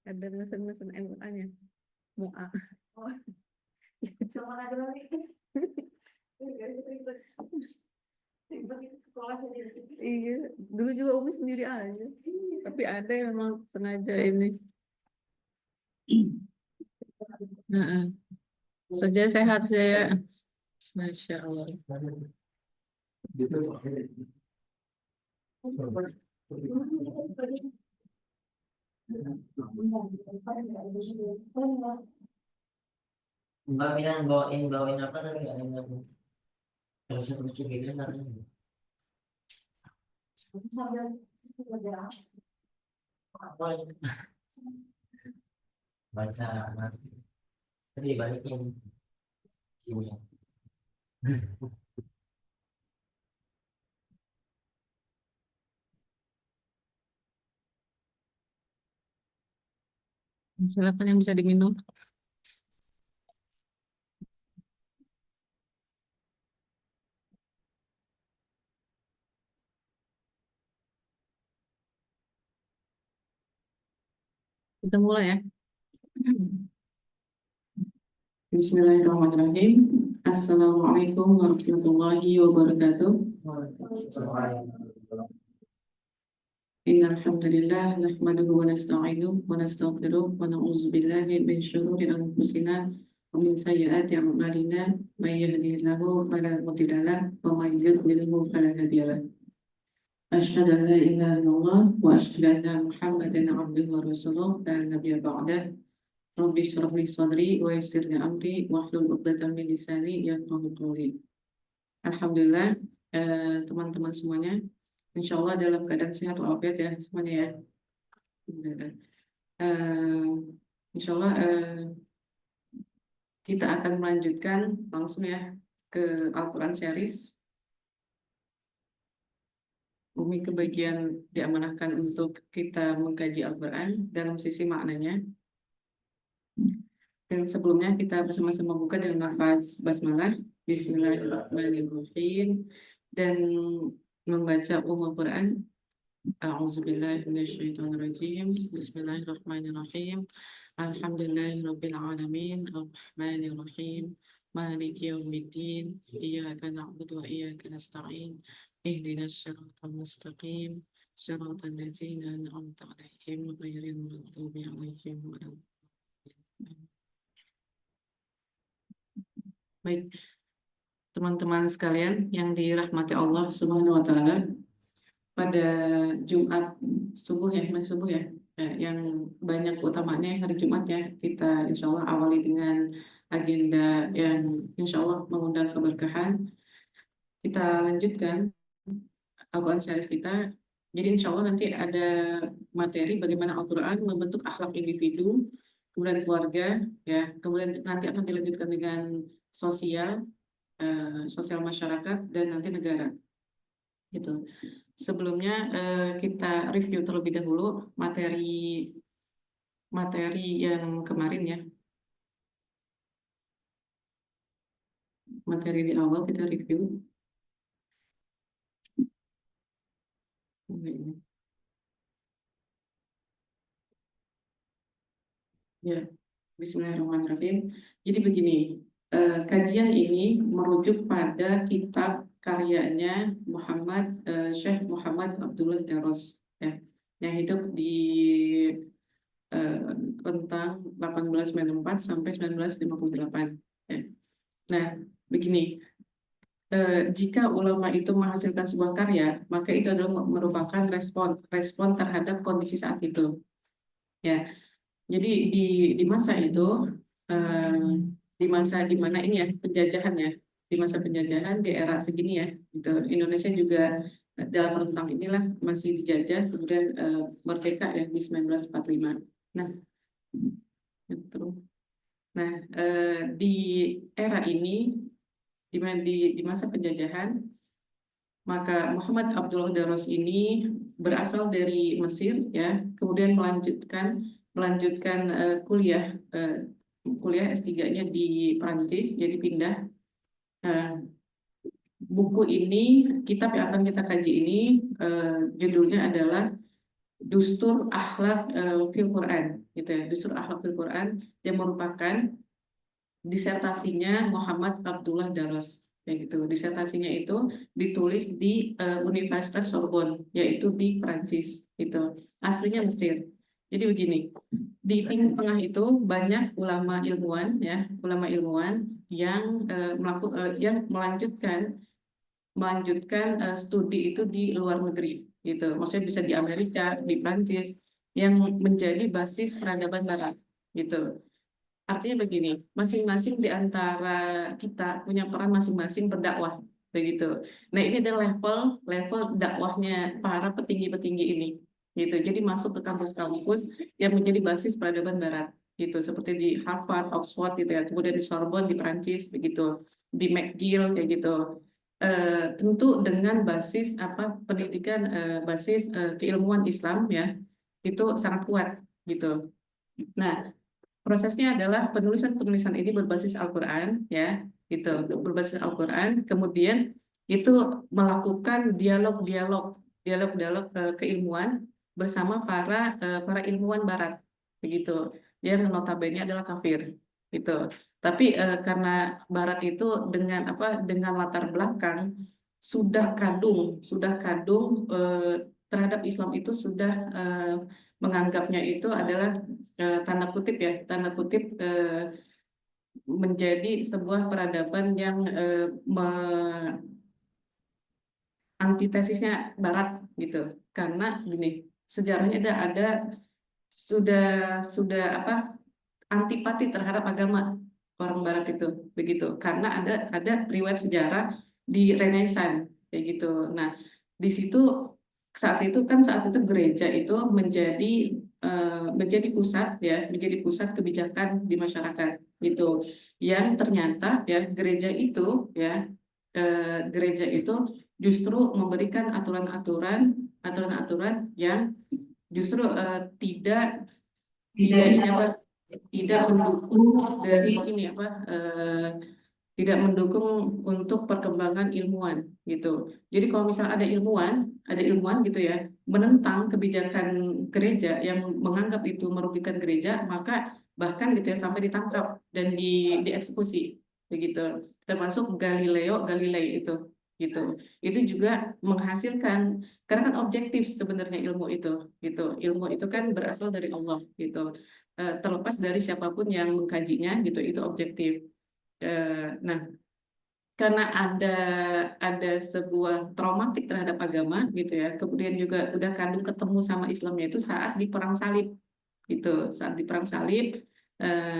Ada mesen-mesen MUA-nya. MUA. Oh, cuma lagi lagi. Ribet. Ribet itu sekolah sendiri. Iya, dulu juga Umi sendiri aja. Tapi ada yang memang sengaja ini. Heeh. Saja sehat saya. Masya Allah. Mbak yang bawain apa tadi nggak ingat. Terus lucu gitu kan. Apa ini? Baca nanti. Tadi balikin sini. Silakan yang bisa diminum. Kita mulai ya. Bismillahirrahmanirrahim. Assalamualaikum warahmatullahi wabarakatuh. Innal hamdalillah nahmaduhu wa nasta'inuhu wa nastaghfiruh wa na'udzu billahi min syururi anfusina wa min sayyiati a'malina may yahdihillahu fala mudilla lahu wa may yudlilhu fala hadiya lahu. Asyhadu an la ilaha illallah wa asyhadu anna Muhammadan abduhu wa rasuluh la nabiyya ba'dah. Rabbi shrah li sadri wa yassir li amri wahlul 'uqdatam min lisani yafqahu qawli. Alhamdulillah, teman-teman semuanya, insya Allah dalam keadaan sehat walafiat ya semuanya ya. Alhamdulillah. Insya Allah kita akan melanjutkan langsung ya ke Al-Quran series. Umi kebagian diamanahkan untuk kita mengkaji Al-Quran dalam sisi maknanya. Dan sebelumnya kita bersama-sama buka dengan lafaz basmalah, Bismillahirrahmanirrahim, dan membaca Quran. A'udzubillahi minasyaitonirrajim. Bismillahirrahmanirrahim. Alhamdulillahirabbil alamin, arrahmanirrahim, maliki yaumiddin, iyyaka na'budu wa iyyaka nasta'in, ihdinas siratal mustaqim, siratal ladzina an'amta 'alaihim ghairil maghdubi 'alaihim waladdallin. Baik, teman-teman sekalian yang dirahmati Allah Subhanahu wa Ta'ala, pada Jumat subuh ya, masih subuh ya, yang banyak utamanya hari Jumat ya, kita insya Allah awali dengan agenda yang insya Allah mengundang keberkahan. Kita lanjutkan Al-Quran series kita. Jadi insya Allah nanti ada materi bagaimana Al-Quran membentuk akhlak individu, kemudian keluarga, ya, kemudian nanti akan dilanjutkan dengan sosial masyarakat, dan nanti negara. Gitu. Sebelumnya kita review terlebih dahulu materi yang kemarin ya. Materi di awal kita review. Ya, Bismillahirrahmanirrahim. Jadi begini, kajian ini merujuk pada kitab karyanya Syekh Muhammad Abdullah Daros ya, yang hidup di rentang 1894 sampai 1958 ya. Nah, begini, jika ulama itu menghasilkan sebuah karya, maka itu adalah merupakan respon terhadap kondisi saat itu ya. Jadi di masa itu, di masa di mana ini ya penjajahan ya, di masa penjajahan di era segini ya, gitu. Indonesia juga dalam rentang inilah masih dijajah, kemudian merdeka ya di 1945. Nah, gitu. Nah, di era ini, di masa penjajahan, maka Muhammad Abdullah Daros ini berasal dari Mesir ya, kemudian melanjutkan kuliah S3-nya di Prancis, jadi pindah. Buku ini, kitab yang akan kita kaji ini, judulnya adalah Dustur Akhlak fil Quran, gitu ya. Dustur Akhlak fil Quran yang merupakan disertasinya Muhammad Abdullah Daros. Kayak gitu. Disertasinya itu ditulis di Universitas Sorbonne, yaitu di Prancis. Gitu. Aslinya Mesir. Jadi begini, di Timur Tengah itu banyak ulama ilmuwan, ya, ulama ilmuwan yang yang melanjutkan studi itu di luar negeri, gitu. Maksudnya bisa di Amerika, di Prancis, yang menjadi basis peradaban Barat, gitu. Artinya begini, masing-masing di antara kita punya peran masing-masing berdakwah, begitu. Nah, ini adalah level dakwahnya para petinggi-petinggi ini, gitu. Jadi masuk ke kampus-kampus yang menjadi basis peradaban Barat, gitu. Seperti di Harvard, Oxford, gitu ya. Kemudian di Sorbonne di Perancis, begitu. Di McGill, kayak gitu. Tentu dengan basis pendidikan basis keilmuan Islam, ya, itu sangat kuat, gitu. Nah, prosesnya adalah penulisan-penulisan ini berbasis Al-Quran, ya, gitu, berbasis Al-Quran. Kemudian itu melakukan dialog-dialog keilmuan bersama para ilmuwan Barat, begitu. Yang notabene adalah kafir, gitu. Tapi karena Barat itu dengan latar belakang sudah kadung terhadap Islam itu sudah menganggapnya itu adalah tanda kutip menjadi sebuah peradaban yang antitesisnya Barat, gitu. Karena gini, sejarahnya ada sudah sudah antipati terhadap agama orang Barat itu, begitu. Karena ada riwayat sejarah di Renaissance, kayak gitu. Nah, di situ saat itu gereja itu menjadi pusat kebijakan di masyarakat, gitu. Yang ternyata, ya, gereja itu justru memberikan aturan-aturan yang justru tidak mendukung dari ini tidak mendukung untuk perkembangan ilmuwan, gitu. Jadi kalau misalnya ada ilmuwan gitu ya, menentang kebijakan gereja yang menganggap itu merugikan gereja, maka bahkan gitu ya sampai ditangkap dan dieksekusi, begitu. Termasuk Galileo Galilei itu, gitu. Itu juga menghasilkan, karena kan objektif sebenarnya ilmu itu, gitu. Ilmu itu kan berasal dari Allah, gitu. Terlepas dari siapapun yang mengkajinya, gitu, itu objektif. Nah, karena ada sebuah traumatik terhadap agama, gitu ya. Kemudian juga udah kadung ketemu sama Islamnya itu saat di Perang Salib, gitu. Saat di Perang Salib.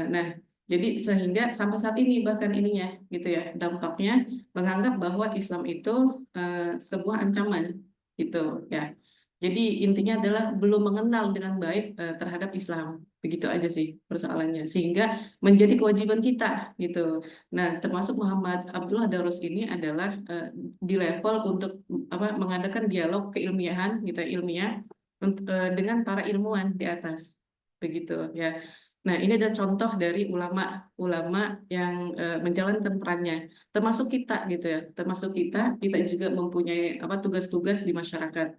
Nah, jadi sehingga sampai saat ini bahkan ininya, gitu ya. Dampaknya menganggap bahwa Islam itu sebuah ancaman, gitu ya. Jadi intinya adalah belum mengenal dengan baik terhadap Islam. Begitu aja sih persoalannya. Sehingga menjadi kewajiban kita, gitu. Nah, termasuk Muhammad Abdullah Daros ini adalah di level untuk mengadakan dialog keilmiahan, gitu, ilmiah dengan para ilmuwan di atas, begitu ya. Nah, ini ada contoh dari ulama-ulama yang menjalankan perannya, termasuk kita, gitu ya. Termasuk kita juga mempunyai tugas-tugas di masyarakat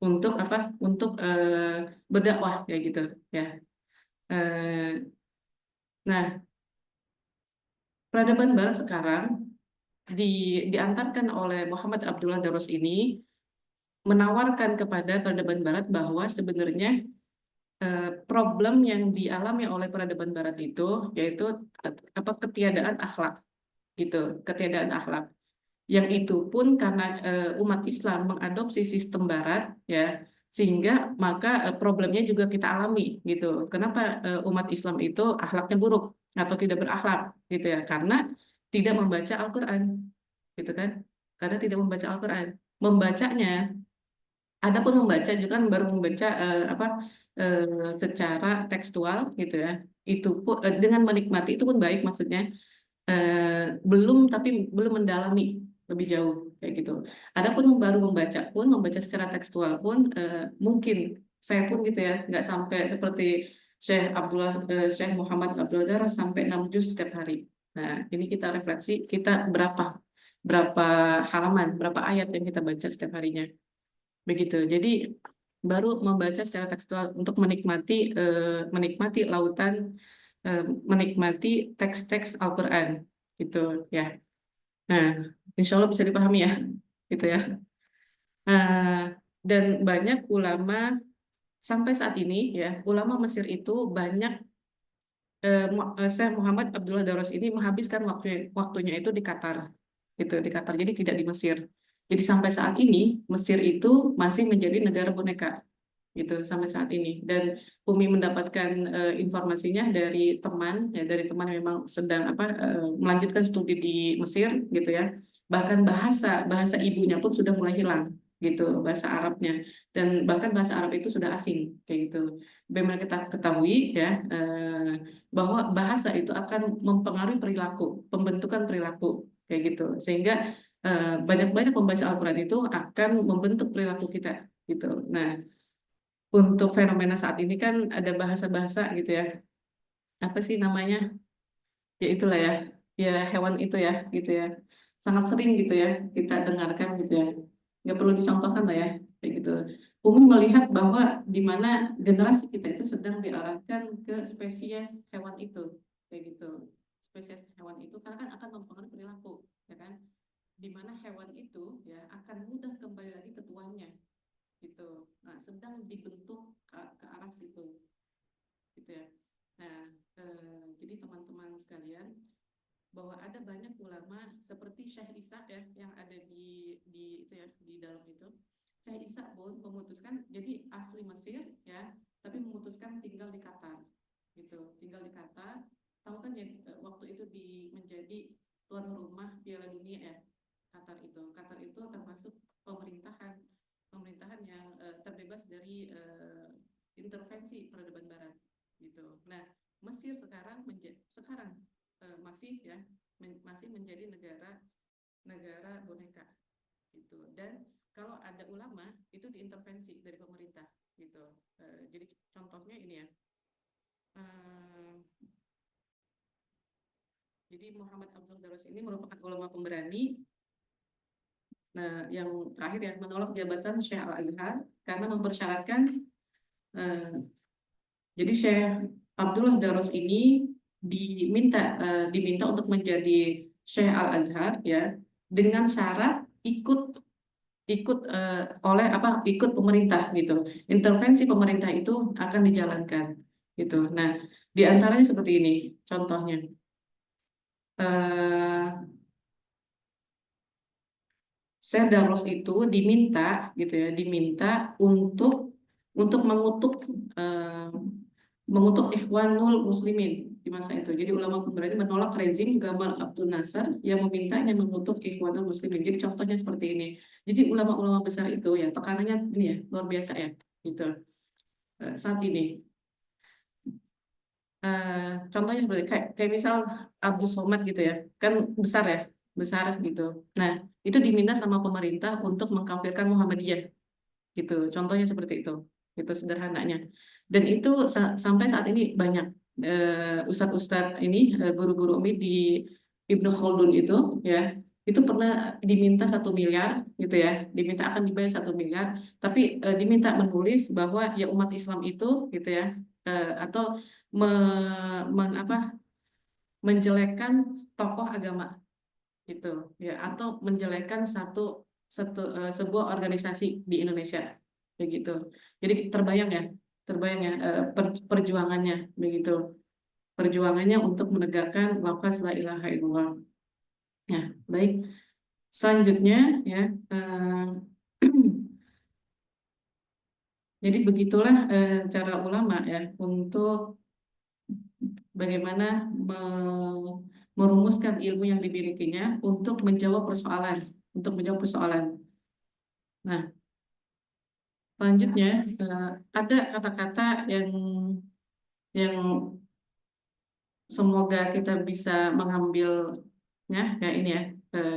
untuk berdakwah, kayak gitu ya. Eh, nah, peradaban Barat sekarang diantarkan oleh Muhammad Abdullah Daros ini menawarkan kepada peradaban Barat bahwa sebenarnya problem yang dialami oleh peradaban Barat itu yaitu ketiadaan akhlak, gitu, ketiadaan akhlak. Yang itu pun karena umat Islam mengadopsi sistem Barat, ya, sehingga maka problemnya juga kita alami, gitu. Kenapa umat Islam itu akhlaknya buruk atau tidak berakhlak, gitu ya? Karena tidak membaca Al-Quran, gitu kan? Karena tidak membaca Al-Quran. Membacanya, adapun membaca juga kan baru membaca secara tekstual, gitu ya. Itu pun dengan menikmati itu pun baik maksudnya. Belum mendalami lebih jauh, kayak gitu. Adapun baru membaca secara tekstual pun mungkin saya pun gitu ya nggak sampai seperti Syekh Muhammad Abdullah Daras sampai 6 juz setiap hari. Nah, ini kita refleksi kita berapa halaman, berapa ayat yang kita baca setiap harinya, begitu. Jadi baru membaca secara tekstual untuk menikmati lautan, menikmati teks-teks Al-Quran gitu ya. Nah, insya Allah bisa dipahami ya, gitu ya. Dan banyak ulama sampai saat ini ya, ulama Mesir itu banyak, Syekh Muhammad Abdullah Daros ini menghabiskan waktunya itu di Qatar, gitu di Qatar. Jadi tidak di Mesir. Jadi sampai saat ini Mesir itu masih menjadi negara boneka, gitu sampai saat ini. Dan Umi mendapatkan informasinya dari teman, ya dari teman yang memang sedang melanjutkan studi di Mesir, gitu ya. Bahkan bahasa bahasa ibunya pun sudah mulai hilang, gitu bahasa Arabnya. Dan bahkan bahasa Arab itu sudah asing, kayak gitu. Bagaimana kita ketahui ya, bahwa bahasa itu akan mempengaruhi perilaku, pembentukan perilaku, kayak gitu. Sehingga banyak-banyak membaca Al-Quran itu akan membentuk perilaku kita, gitu. Nah, untuk fenomena saat ini kan ada bahasa-bahasa gitu ya. Apa sih namanya? Ya itulah ya. Ya hewan itu ya, gitu ya. Sangat sering gitu ya kita dengarkan gitu ya. Nggak perlu dicontohkan lah ya, kayak gitu. Umum melihat bahwa di mana generasi kita itu sedang diarahkan ke spesies hewan itu, kayak gitu. Spesies hewan itu karena kan akan mempengaruhi perilaku, ya kan? Di mana hewan itu ya akan mudah kembali lagi ke tuannya, gitu. Nah, sedang dibentuk ke arah situ, gitu ya. Nah, jadi teman-teman sekalian, bahwa ada banyak ulama seperti Syekh Isa ya yang ada di itu ya di dalam itu. Syekh Isa pun memutuskan jadi asli Mesir ya, tapi memutuskan tinggal di Qatar, gitu. Tinggal di Qatar. Tahu kan ya, waktu itu menjadi tuan rumah Piala Dunia ya. Qatar itu termasuk pemerintahan yang terbebas dari intervensi peradaban Barat, gitu. Nah, Mesir sekarang masih menjadi negara boneka, gitu. Dan kalau ada ulama itu diintervensi dari pemerintah, gitu. Jadi contohnya ini ya. Jadi Muhammad Abdul Daros ini merupakan ulama pemberani. Nah, yang terakhir ya, menolak jabatan Syekh Al-Azhar karena mempersyaratkan, jadi Syekh Abdullah Daros ini diminta untuk menjadi Syekh Al-Azhar ya, dengan syarat ikut pemerintah, gitu. Intervensi pemerintah itu akan dijalankan, gitu. Nah, di antaranya seperti ini contohnya. Syekh Daros itu diminta untuk mengutuk Ikhwanul Muslimin di masa itu. Jadi ulama pemberani menolak rezim Gamal Abdul Nasser yang memintanya mengutuk Ikhwanul Muslimin. Jadi contohnya seperti ini. Jadi ulama-ulama besar itu ya tekanannya ini ya luar biasa ya, gitu. Saat ini contohnya seperti kayak misal Abdul Somad gitu ya, kan besar gitu. Nah, itu diminta sama pemerintah untuk mengkafirkan Muhammadiyah, gitu. Contohnya seperti itu sederhananya. Dan itu sampai saat ini banyak ustadz-ustadz ini, guru-guru umi di Ibnu Khaldun ya, itu pernah diminta 1 miliar, gitu ya, diminta akan dibayar 1 miliar, tapi diminta menulis bahwa ya umat Islam itu, gitu ya, atau menjelekkan tokoh agama, gitu ya, atau menjelekkan sebuah organisasi di Indonesia, begitu. Jadi terbayang ya, perjuangannya, begitu, perjuangannya untuk menegakkan lafaz la ilaha illallah. Ya, baik. Selanjutnya ya, jadi begitulah cara ulama ya untuk bagaimana merumuskan ilmu yang dimilikinya untuk menjawab persoalan. Nah, selanjutnya ada kata-kata yang semoga kita bisa mengambilnya ya ini ya.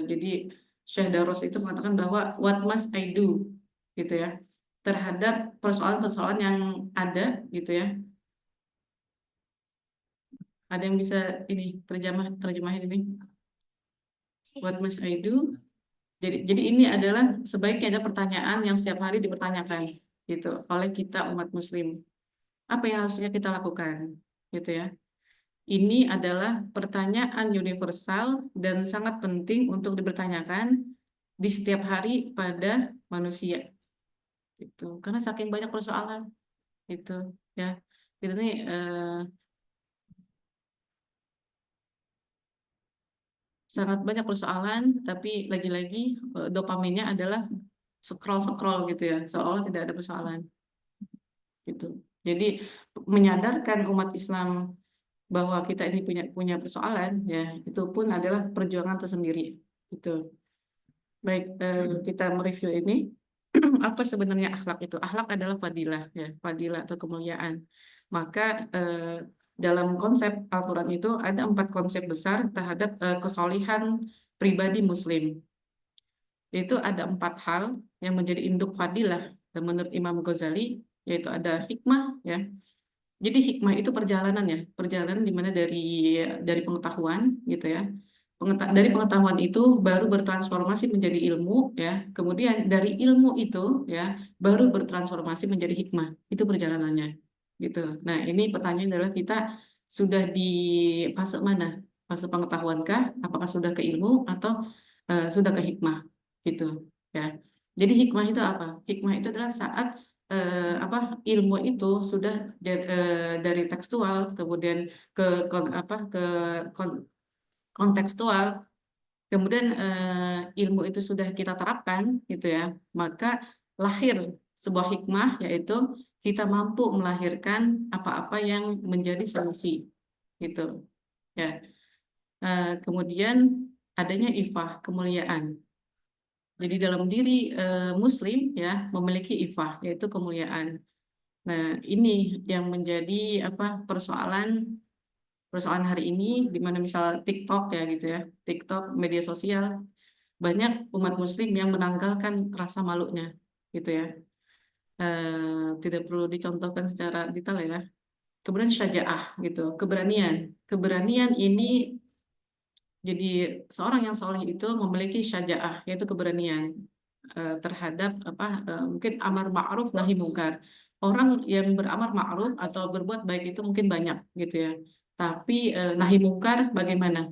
Jadi Syekh Daros itu mengatakan bahwa what must I do, gitu ya, terhadap persoalan-persoalan yang ada, gitu ya. Ada yang bisa ini terjemahin ini? What must I do? Jadi ini adalah sebaiknya ada pertanyaan yang setiap hari dipertanyakan. gitu oleh kita umat muslim. Apa yang harusnya kita lakukan gitu ya. Ini adalah pertanyaan universal dan sangat penting untuk dipertanyakan di setiap hari pada manusia gitu. Karena saking banyak persoalan gitu ya. Gitu nih sangat banyak persoalan, tapi lagi-lagi dopaminnya adalah scroll-scroll gitu ya, seolah tidak ada persoalan gitu. Jadi menyadarkan umat Islam bahwa kita ini punya persoalan, ya itu pun adalah perjuangan tersendiri. Gitu. Baik, kita mereview ini. Apa sebenarnya akhlak itu? Akhlak adalah fadilah, ya, fadilah atau kemuliaan. Maka dalam konsep Al-Quran itu ada 4 konsep besar terhadap kesolihan pribadi Muslim. Yaitu ada 4 hal yang menjadi induk fadilah dan menurut Imam Ghazali, yaitu ada hikmah, ya. Jadi hikmah itu perjalanan ya, perjalanan dimana dari pengetahuan gitu ya. Dari pengetahuan itu baru bertransformasi menjadi ilmu ya. Kemudian dari ilmu itu ya baru bertransformasi menjadi hikmah. Itu perjalanannya gitu. Nah, ini pertanyaan adalah kita sudah di fase mana? Fase pengetahuankah? Apakah sudah ke ilmu atau sudah ke hikmah gitu ya. Jadi hikmah itu apa? Hikmah itu adalah saat apa ilmu itu sudah dari tekstual kemudian ke kon- kontekstual, kemudian ilmu itu sudah kita terapkan gitu ya, maka lahir sebuah hikmah, yaitu kita mampu melahirkan apa-apa yang menjadi solusi gitu ya. Kemudian adanya ifah, kemuliaan. Jadi dalam diri Muslim ya memiliki ifah, yaitu kemuliaan. Nah, ini yang menjadi apa persoalan hari ini, di mana misal TikTok ya gitu ya, TikTok, media sosial, banyak umat Muslim yang menanggalkan rasa malunya gitu ya. Tidak perlu dicontohkan secara detail ya. Kemudian syaja'ah gitu, keberanian. Keberanian ini jadi seorang yang soleh itu memiliki syaja'ah, yaitu keberanian terhadap mungkin amar ma'ruf nahi mungkar. Orang yang beramar ma'ruf atau berbuat baik itu mungkin banyak gitu ya. Tapi nahi mungkar bagaimana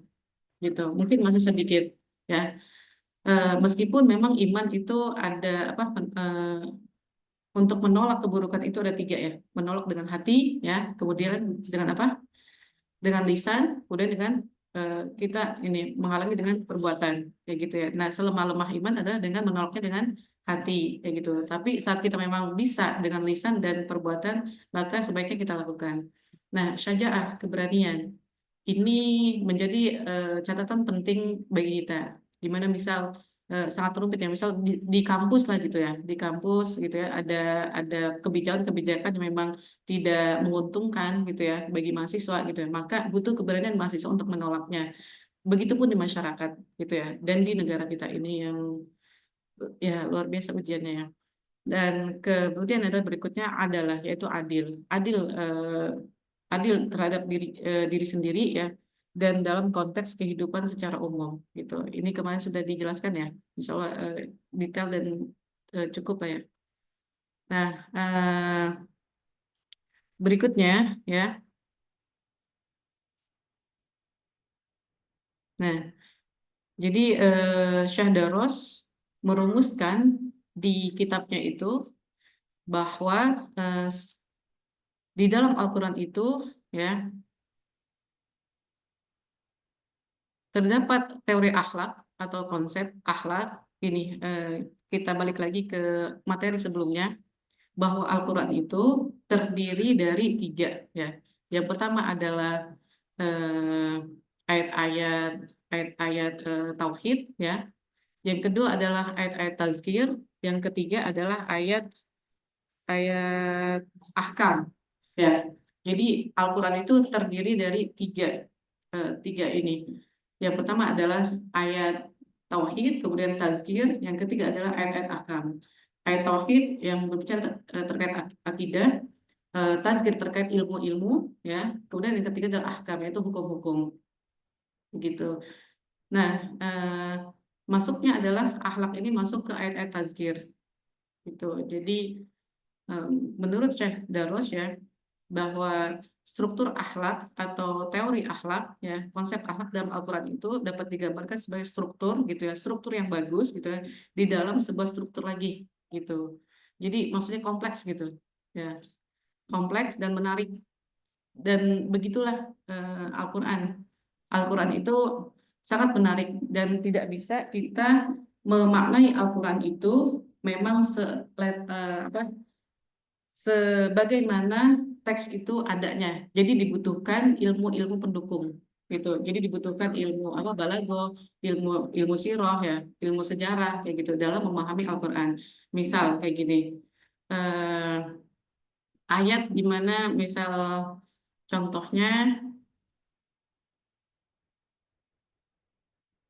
gitu? Mungkin masih sedikit ya. Meskipun memang iman itu ada untuk menolak keburukan itu ada 3 ya. Menolak dengan hati ya, kemudian dengan apa? Dengan lisan, kemudian dengan kita ini menghalangi dengan perbuatan kayak gitu ya. Nah, selemah-lemah iman adalah dengan menolaknya dengan hati kayak gitu. Tapi saat kita memang bisa dengan lisan dan perbuatan, maka sebaiknya kita lakukan. Nah, syaja'ah, keberanian ini menjadi catatan penting bagi kita. Di mana misal sangat rumit ya, misal di kampus lah gitu ya, di kampus gitu ya, ada kebijakan-kebijakan yang memang tidak menguntungkan gitu ya bagi mahasiswa gitu ya, maka butuh keberanian mahasiswa untuk menolaknya. Begitupun di masyarakat gitu ya, dan di negara kita ini yang ya luar biasa ujiannya ya. Dan kemudian ada berikutnya adalah yaitu adil, adil adil terhadap diri sendiri ya, dan dalam konteks kehidupan secara umum gitu. Ini kemarin sudah dijelaskan ya, insya Allah detail dan cukup lah ya. Nah, berikutnya ya. Nah, jadi Syah Daros merumuskan di kitabnya itu bahwa di dalam Al-Quran itu ya terdapat teori akhlak atau konsep akhlak ini. Kita balik lagi ke materi sebelumnya bahwa Al-Quran itu terdiri dari 3 ya. Yang pertama adalah eh, ayat-ayat ayat-ayat tauhid ya. Yang kedua adalah ayat-ayat tazkir. Yang ketiga adalah ayat ahkam ya. Jadi Al-Quran itu terdiri dari tiga ini. Yang pertama adalah ayat tauhid, kemudian tazkir, yang ketiga adalah ayat-ayat ahkam. Ayat tauhid yang berbicara terkait akidah, tazkir terkait ilmu-ilmu, ya. Kemudian yang ketiga adalah ahkam, yaitu hukum-hukum, begitu. Nah, masuknya adalah akhlak ini masuk ke ayat-ayat tazkir, gitu. Jadi menurut Syekh Darus ya, bahwa struktur akhlak atau teori akhlak ya, konsep akhlak dalam Al-Quran itu dapat digambarkan sebagai struktur gitu ya, struktur yang bagus gitu ya, di dalam sebuah struktur lagi gitu. Jadi maksudnya kompleks gitu ya, kompleks dan menarik. Dan begitulah Al-Quran. Al-Quran itu sangat menarik dan tidak bisa kita memaknai Al-Quran itu memang sebagaimana teks itu adanya. Jadi dibutuhkan ilmu-ilmu pendukung gitu. Jadi dibutuhkan ilmu apa balago, ilmu ilmu sirah ya, ilmu sejarah kayak gitu dalam memahami Al-Qur'an. Misal kayak gini. eh, Ayat di mana misal contohnya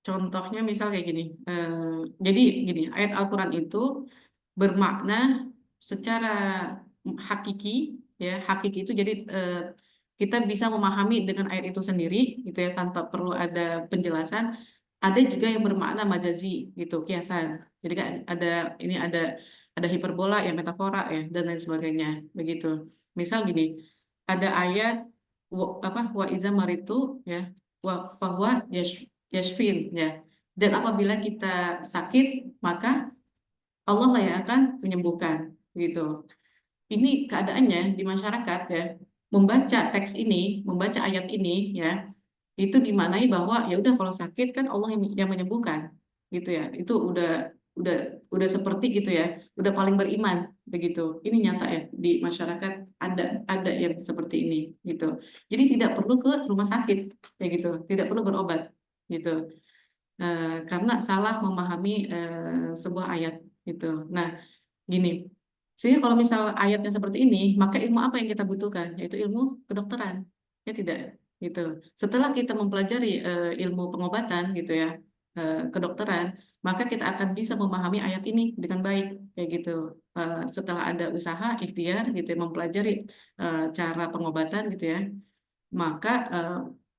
contohnya misal kayak gini. Jadi gini, ayat Al-Qur'an itu bermakna secara hakiki ya, hakiki itu jadi kita bisa memahami dengan ayat itu sendiri gitu ya, tanpa perlu ada penjelasan. Ada juga yang bermakna majazi gitu, kiasan. Jadi kan ada hiperbola ya, metafora ya, dan lain sebagainya begitu. Misal gini, ada ayat wa iza maritu ya, wa bahwa yashfin ya, dan apabila kita sakit maka Allah lah yang akan menyembuhkan gitu. Ini keadaannya di masyarakat ya, membaca teks ini, membaca ayat ini ya, itu dimaknai bahwa ya udah kalau sakit kan Allah yang menyembuhkan gitu ya. Itu udah udah seperti gitu ya, udah paling beriman begitu. Ini nyata ya di masyarakat ada yang seperti ini gitu. Jadi tidak perlu ke rumah sakit ya gitu, tidak perlu berobat gitu. Karena salah memahami sebuah ayat gitu. Nah, gini, sehingga kalau misal ayatnya seperti ini, maka ilmu apa yang kita butuhkan? Yaitu ilmu kedokteran, ya tidak, gitu. Setelah kita mempelajari ilmu pengobatan, gitu ya, kedokteran, maka kita akan bisa memahami ayat ini dengan baik, kayak gitu. Setelah ada usaha, ikhtiar, gitu ya, mempelajari cara pengobatan, gitu ya, maka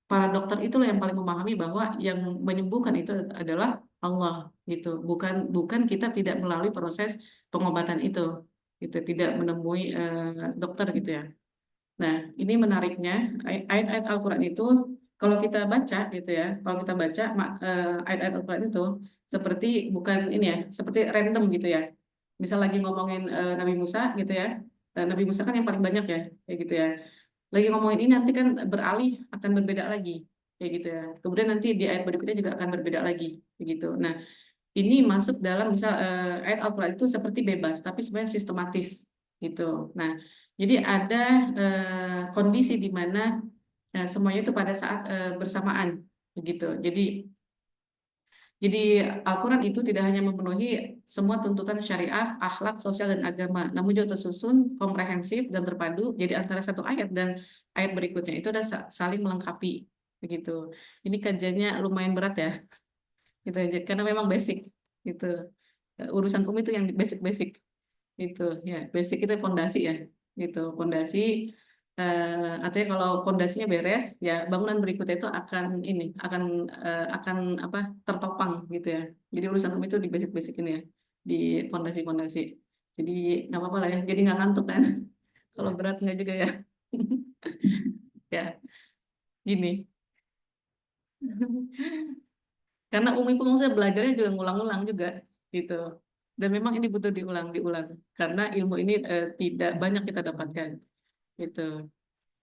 para dokter itulah yang paling memahami bahwa yang menyembuhkan itu adalah Allah gitu, bukan bukan kita tidak melalui proses pengobatan itu gitu, tidak menemui dokter gitu ya. Nah, ini menariknya ayat-ayat Al-Quran itu kalau kita baca gitu ya, kalau kita baca ayat-ayat Al-Quran itu seperti bukan ini ya, seperti random gitu ya. Misal lagi ngomongin Nabi Musa gitu ya, Nabi Musa kan yang paling banyak ya, kayak gitu ya. Lagi ngomongin ini nanti kan beralih akan berbeda lagi, kayak gitu ya. Kemudian nanti di ayat berikutnya juga akan berbeda lagi, kayak gitu. Nah, ini masuk dalam misal ayat Al-Quran itu seperti bebas, tapi sebenarnya sistematis gitu. Nah, jadi ada kondisi di mana semuanya itu pada saat bersamaan begitu. Jadi Al-Quran itu tidak hanya memenuhi semua tuntutan syariah, akhlak, sosial, dan agama, namun juga tersusun, komprehensif, dan terpadu. Jadi antara satu ayat dan ayat berikutnya itu ada saling melengkapi begitu. Ini kajiannya lumayan berat ya, gitu. Karena memang basic gitu. Urusan itu yang basic-basic itu ya, basic itu pondasi ya, gitu. Pondasi artinya kalau pondasinya beres, ya bangunan berikutnya itu akan akan apa tertopang gitu ya. Jadi urusan itu di basic-basic ini ya, di pondasi-pondasi. Jadi nggak apa-apa lah ya. Jadi nggak ngantuk kan? Kalau berat nggak juga ya. Ya, gini. Karena Umi pun maksudnya belajarnya juga ngulang-ngulang juga gitu. Dan memang ini butuh diulang-diulang karena ilmu ini tidak banyak kita dapatkan gitu.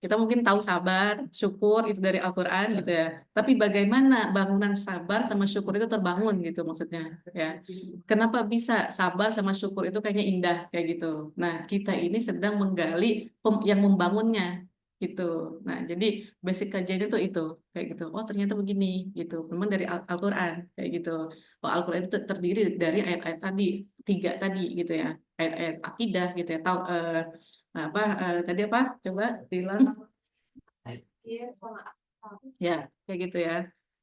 Kita mungkin tahu sabar, syukur itu dari Al-Quran gitu ya. Tapi bagaimana bangunan sabar sama syukur itu terbangun gitu maksudnya ya. Kenapa bisa sabar sama syukur itu kayaknya indah kayak gitu. Nah, kita ini sedang menggali yang membangunnya gitu. Nah, jadi basic kajiannya tuh itu kayak gitu. Oh, ternyata begini gitu. Memang dari Al-Quran kayak gitu. Oh, Al-Quran itu terdiri dari ayat-ayat tadi, tiga tadi gitu ya. Ayat-ayat akidah gitu ya. Tahu tadi apa? Coba bilang. Iya, sama Ya, kayak gitu ya.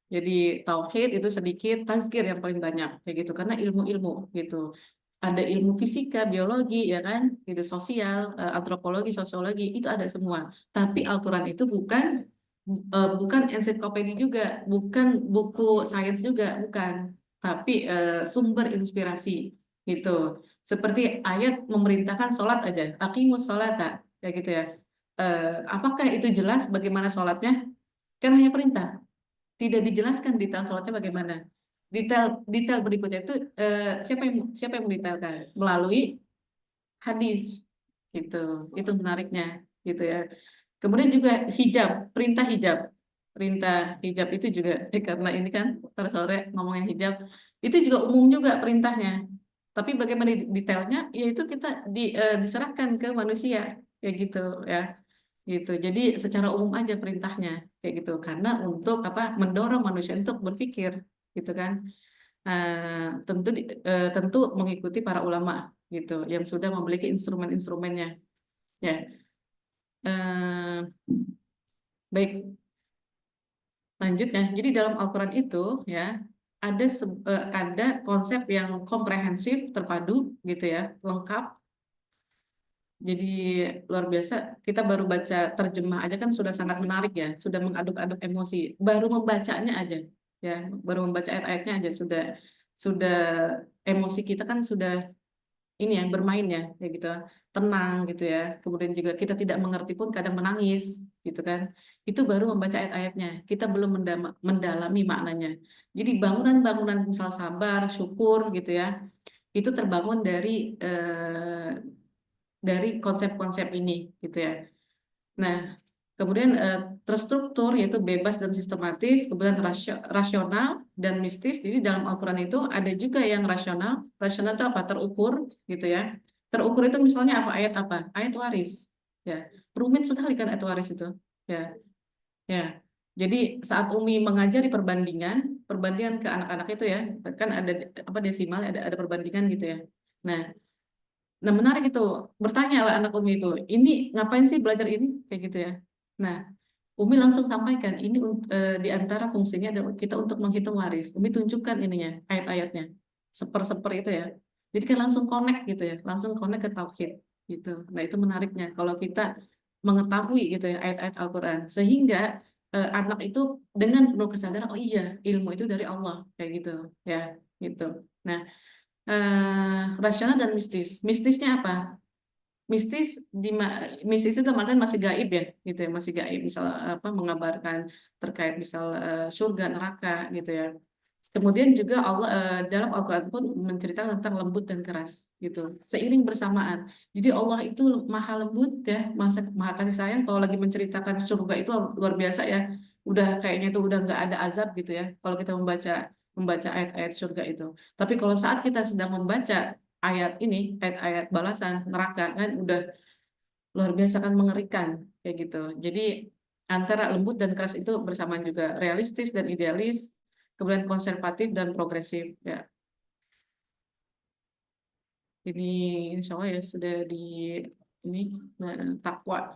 Jadi tauhid itu sedikit, tazkir yang paling banyak kayak gitu karena ilmu-ilmu gitu. Ada ilmu fisika, biologi ya kan, gitu sosial, antropologi, sosiologi itu ada semua. Tapi Al-Qur'an itu bukan ensiklopedia juga, bukan buku sains juga, bukan. Tapi sumber inspirasi gitu. Seperti ayat memerintahkan sholat aja, aqimus sholata, kayak gitu ya. Apakah itu jelas bagaimana sholatnya? Kan hanya perintah, tidak dijelaskan detail sholatnya bagaimana. Detail berikutnya itu siapa yang mendetailkan? Melalui hadis, gitu. Itu menariknya, gitu ya. Kemudian juga hijab, perintah hijab itu juga karena ini kan ntar sore ngomongin hijab, itu juga umum juga perintahnya. Tapi bagaimana detailnya, yaitu kita diserahkan ke manusia, kayak gitu ya, gitu. Jadi secara umum aja perintahnya, kayak gitu. Karena untuk apa? Mendorong manusia untuk berpikir, gitu kan. Tentu mengikuti para ulama, gitu, yang sudah memiliki instrumen-instrumennya, ya. Eh, Baik. Lanjut ya. Jadi dalam Al-Quran itu ya ada konsep yang komprehensif, terpadu gitu ya, lengkap. Jadi luar biasa. Kita baru baca terjemah aja kan sudah sangat menarik ya, sudah mengaduk-aduk emosi. Baru membacanya aja ya, baru membaca ayat-ayatnya aja sudah emosi kita kan sudah ini ya bermain ya kayak gitu, tenang gitu ya, kemudian juga kita tidak mengerti pun kadang menangis gitu kan. Itu baru membaca ayat-ayatnya, kita belum mendalami maknanya. Jadi bangunan-bangunan misal sabar, syukur gitu ya, itu terbangun dari konsep-konsep ini gitu ya. Nah, kemudian terstruktur yaitu bebas dan sistematis, kemudian rasional dan mistis. Jadi dalam Al-Quran itu ada juga yang rasional. Rasional itu apa? Terukur gitu ya. Terukur itu misalnya apa? Ayat apa? Ayat waris. Ya, rumit sekali kan ayat waris itu. Ya, ya. Jadi saat Umi mengajari perbandingan ke anak-anak itu ya, kan ada apa desimal, ada perbandingan gitu ya. Nah, menarik itu. Bertanya lah anak Umi itu, ini ngapain sih belajar ini? Kayak gitu ya. Nah, Umi langsung sampaikan, ini di antara fungsinya adalah kita untuk menghitung waris. Umi tunjukkan ininya, ayat-ayatnya. Seper-seper itu ya. Jadi kan langsung connect gitu ya, langsung connect ke tauhid gitu. Nah, itu menariknya kalau kita mengetahui gitu ya ayat-ayat Al-Qur'an sehingga anak itu dengan penuh kesadaran, oh iya, ilmu itu dari Allah kayak gitu ya, gitu. Nah, rasional dan mistis. Mistisnya apa? Mistis mistis itu dalam artian masih gaib ya, gitu ya, masih gaib. Misal apa mengabarkan terkait misal surga, neraka, gitu ya. Kemudian juga Allah dalam Al-Quran pun menceritakan tentang lembut dan keras, gitu. Seiring bersamaan. Jadi Allah itu maha lembut ya, maha kasih sayang. Kalau lagi menceritakan surga itu luar biasa ya. Udah kayaknya itu udah nggak ada azab gitu ya. Kalau kita membaca ayat-ayat surga itu. Tapi kalau saat kita sedang membaca ayat ini, ayat-ayat balasan neraka kan udah luar biasa kan mengerikan kayak gitu. Jadi antara lembut dan keras itu bersamaan juga realistis dan idealis, kemudian konservatif dan progresif ya. Ini insya Allah ya sudah di ini takwa.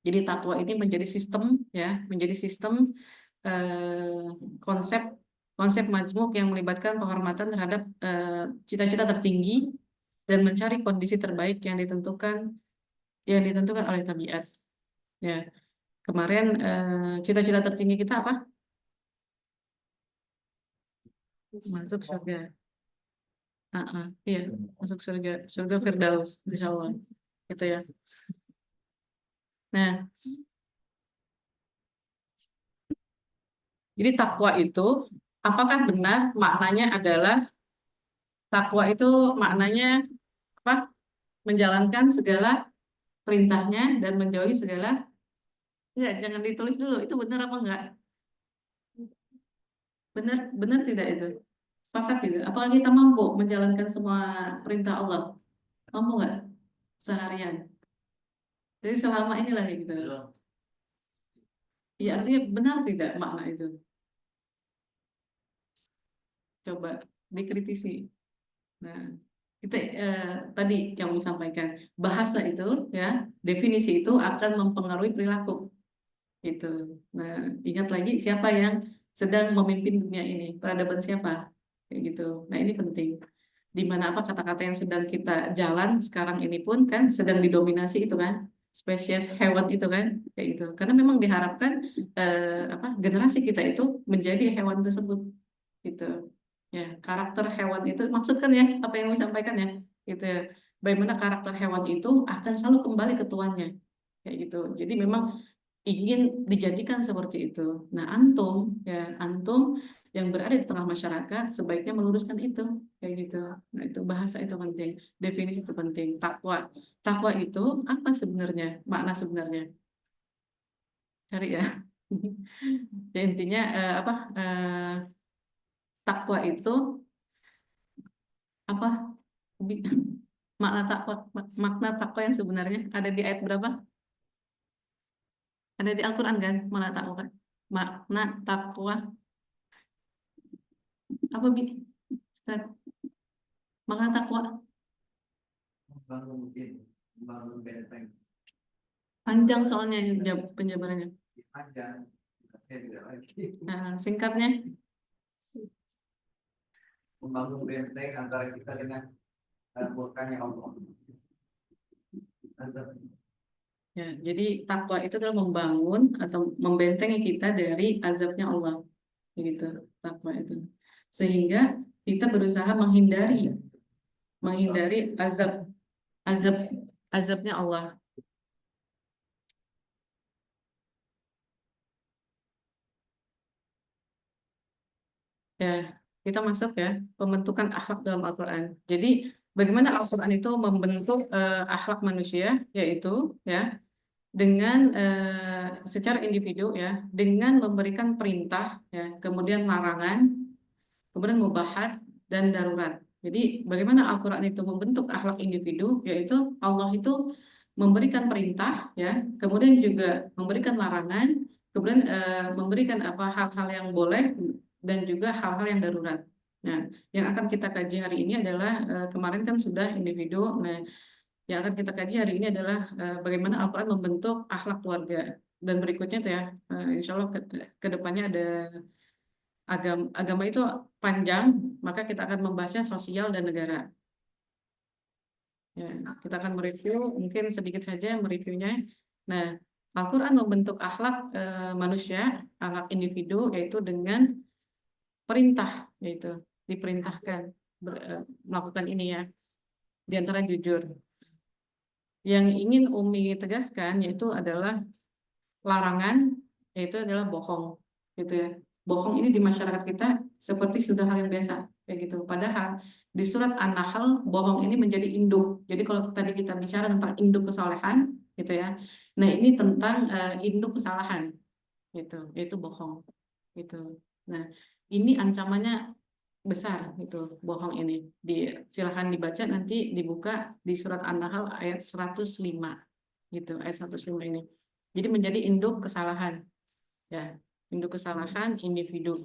Jadi takwa ini menjadi sistem ya, menjadi sistem eh, konsep konsep majmuk yang melibatkan penghormatan terhadap cita-cita tertinggi dan mencari kondisi terbaik yang ditentukan oleh tabiat. Ya, kemarin cita-cita tertinggi kita apa? Masuk surga. Iya, masuk surga Firdaus, insya Allah. Gitu ya. Nah, jadi takwa itu, apakah benar maknanya adalah takwa itu maknanya apa? Menjalankan segala perintahnya dan menjauhi segala. Enggak, jangan ditulis dulu. Itu benar apa enggak? Benar, benar tidak itu? Sepakat tidak? Apakah kita mampu menjalankan semua perintah Allah? Mampu nggak seharian? Jadi selama inilah ya gitu. Ya artinya benar tidak makna itu? Coba dikritisi. Nah, kita tadi yang disampaikan bahasa itu ya definisi itu akan mempengaruhi perilaku gitu. Nah, ingat lagi siapa yang sedang memimpin dunia ini, peradaban siapa, kayak gitu. Nah, ini penting. Di mana apa kata-kata yang sedang kita jalan sekarang ini pun kan sedang didominasi itu kan spesies hewan itu kan kayak gitu. Karena memang diharapkan apa generasi kita itu menjadi hewan tersebut gitu. Ya, karakter hewan itu maksudkan ya apa yang disampaikan ya. gitu ya. Bagaimana karakter hewan itu akan selalu kembali ke tuannya, kayak gitu. Jadi memang ingin dijadikan seperti itu. Nah, antum yang berada di tengah masyarakat sebaiknya meluruskan itu, kayak gitu. Nah, itu bahasa itu penting, definisi itu penting. Takwa, takwa itu apa sebenarnya? Makna sebenarnya, cari ya. Ya, intinya apa? Takwa itu apa? Bi- makna takwa yang sebenarnya ada di ayat berapa? Ada di Al-Quran kan? Makna takwa kan? Makna takwa apa bi? Ustaz? Makna takwa membangun benteng panjang soalnya penjabarannya. panjang. Saya bilang lagi, Nah, singkatnya membangun benteng antara kita dengan murkanya Allah. ya, jadi takwa itu adalah membangun atau membentengi kita dari azabnya Allah, begitu takwa itu. Sehingga kita berusaha menghindari azab azabnya Allah. Ya, kita masuk ya pembentukan akhlak dalam Al-Quran. Jadi bagaimana Al-Quran itu membentuk akhlak manusia, yaitu ya dengan secara individu ya, dengan memberikan perintah ya, kemudian larangan, kemudian mubahat dan darurat. Jadi bagaimana Al-Quran itu membentuk akhlak individu, yaitu Allah itu memberikan perintah ya, kemudian juga memberikan larangan, kemudian memberikan apa hal-hal yang boleh dan juga hal-hal yang darurat. Nah, yang akan kita kaji hari ini adalah kemarin kan sudah individu. Nah, yang akan kita kaji hari ini adalah bagaimana Al-Quran membentuk akhlak keluarga. Dan berikutnya tuh ya, insya Allah ke depannya ada agama itu panjang, maka kita akan membahasnya sosial dan negara. Ya, kita akan mereview, mungkin sedikit saja mereviewnya. Nah, Al-Quran membentuk akhlak manusia, akhlak individu, yaitu dengan perintah, yaitu diperintahkan melakukan ini ya, di antara jujur. Yang ingin Umi tegaskan yaitu adalah larangan, yaitu adalah bohong, gitu ya. Bohong ini di masyarakat kita seperti sudah hal yang biasa, kayak gitu. Padahal di surat An-Nahl bohong ini menjadi induk. Jadi kalau tadi kita bicara tentang induk kesalehan, gitu ya. Nah ini tentang induk kesalahan, gitu, yaitu bohong, gitu. Nah ini ancamannya besar, gitu, bohong ini. Silahkan dibaca nanti dibuka di surat An-Nahl ayat 105, gitu, ayat 105 ini. Jadi menjadi induk kesalahan, ya, induk kesalahan individu.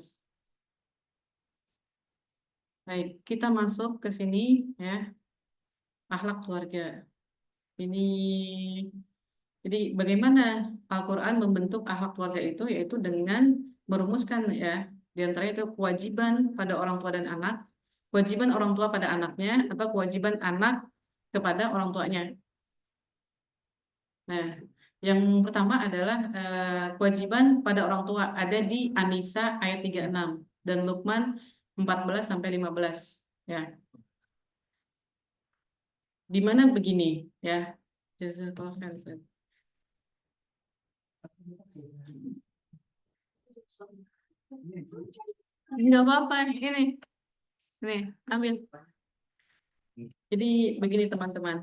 Baik, kita masuk ke sini ya, akhlak keluarga. Ini jadi bagaimana Al-Quran membentuk akhlak keluarga itu, yaitu dengan merumuskan ya, di antaranya itu kewajiban pada orang tua dan anak, kewajiban orang tua pada anaknya, atau kewajiban anak kepada orang tuanya. Nah, yang pertama adalah kewajiban pada orang tua ada di An-Nisa ayat 36 dan Luqman 14 sampai 15 ya. Di mana begini ya. Jazakallahu khairan, Ustaz. Enggak apa-apa ini. Nih, ambil. Jadi begini teman-teman.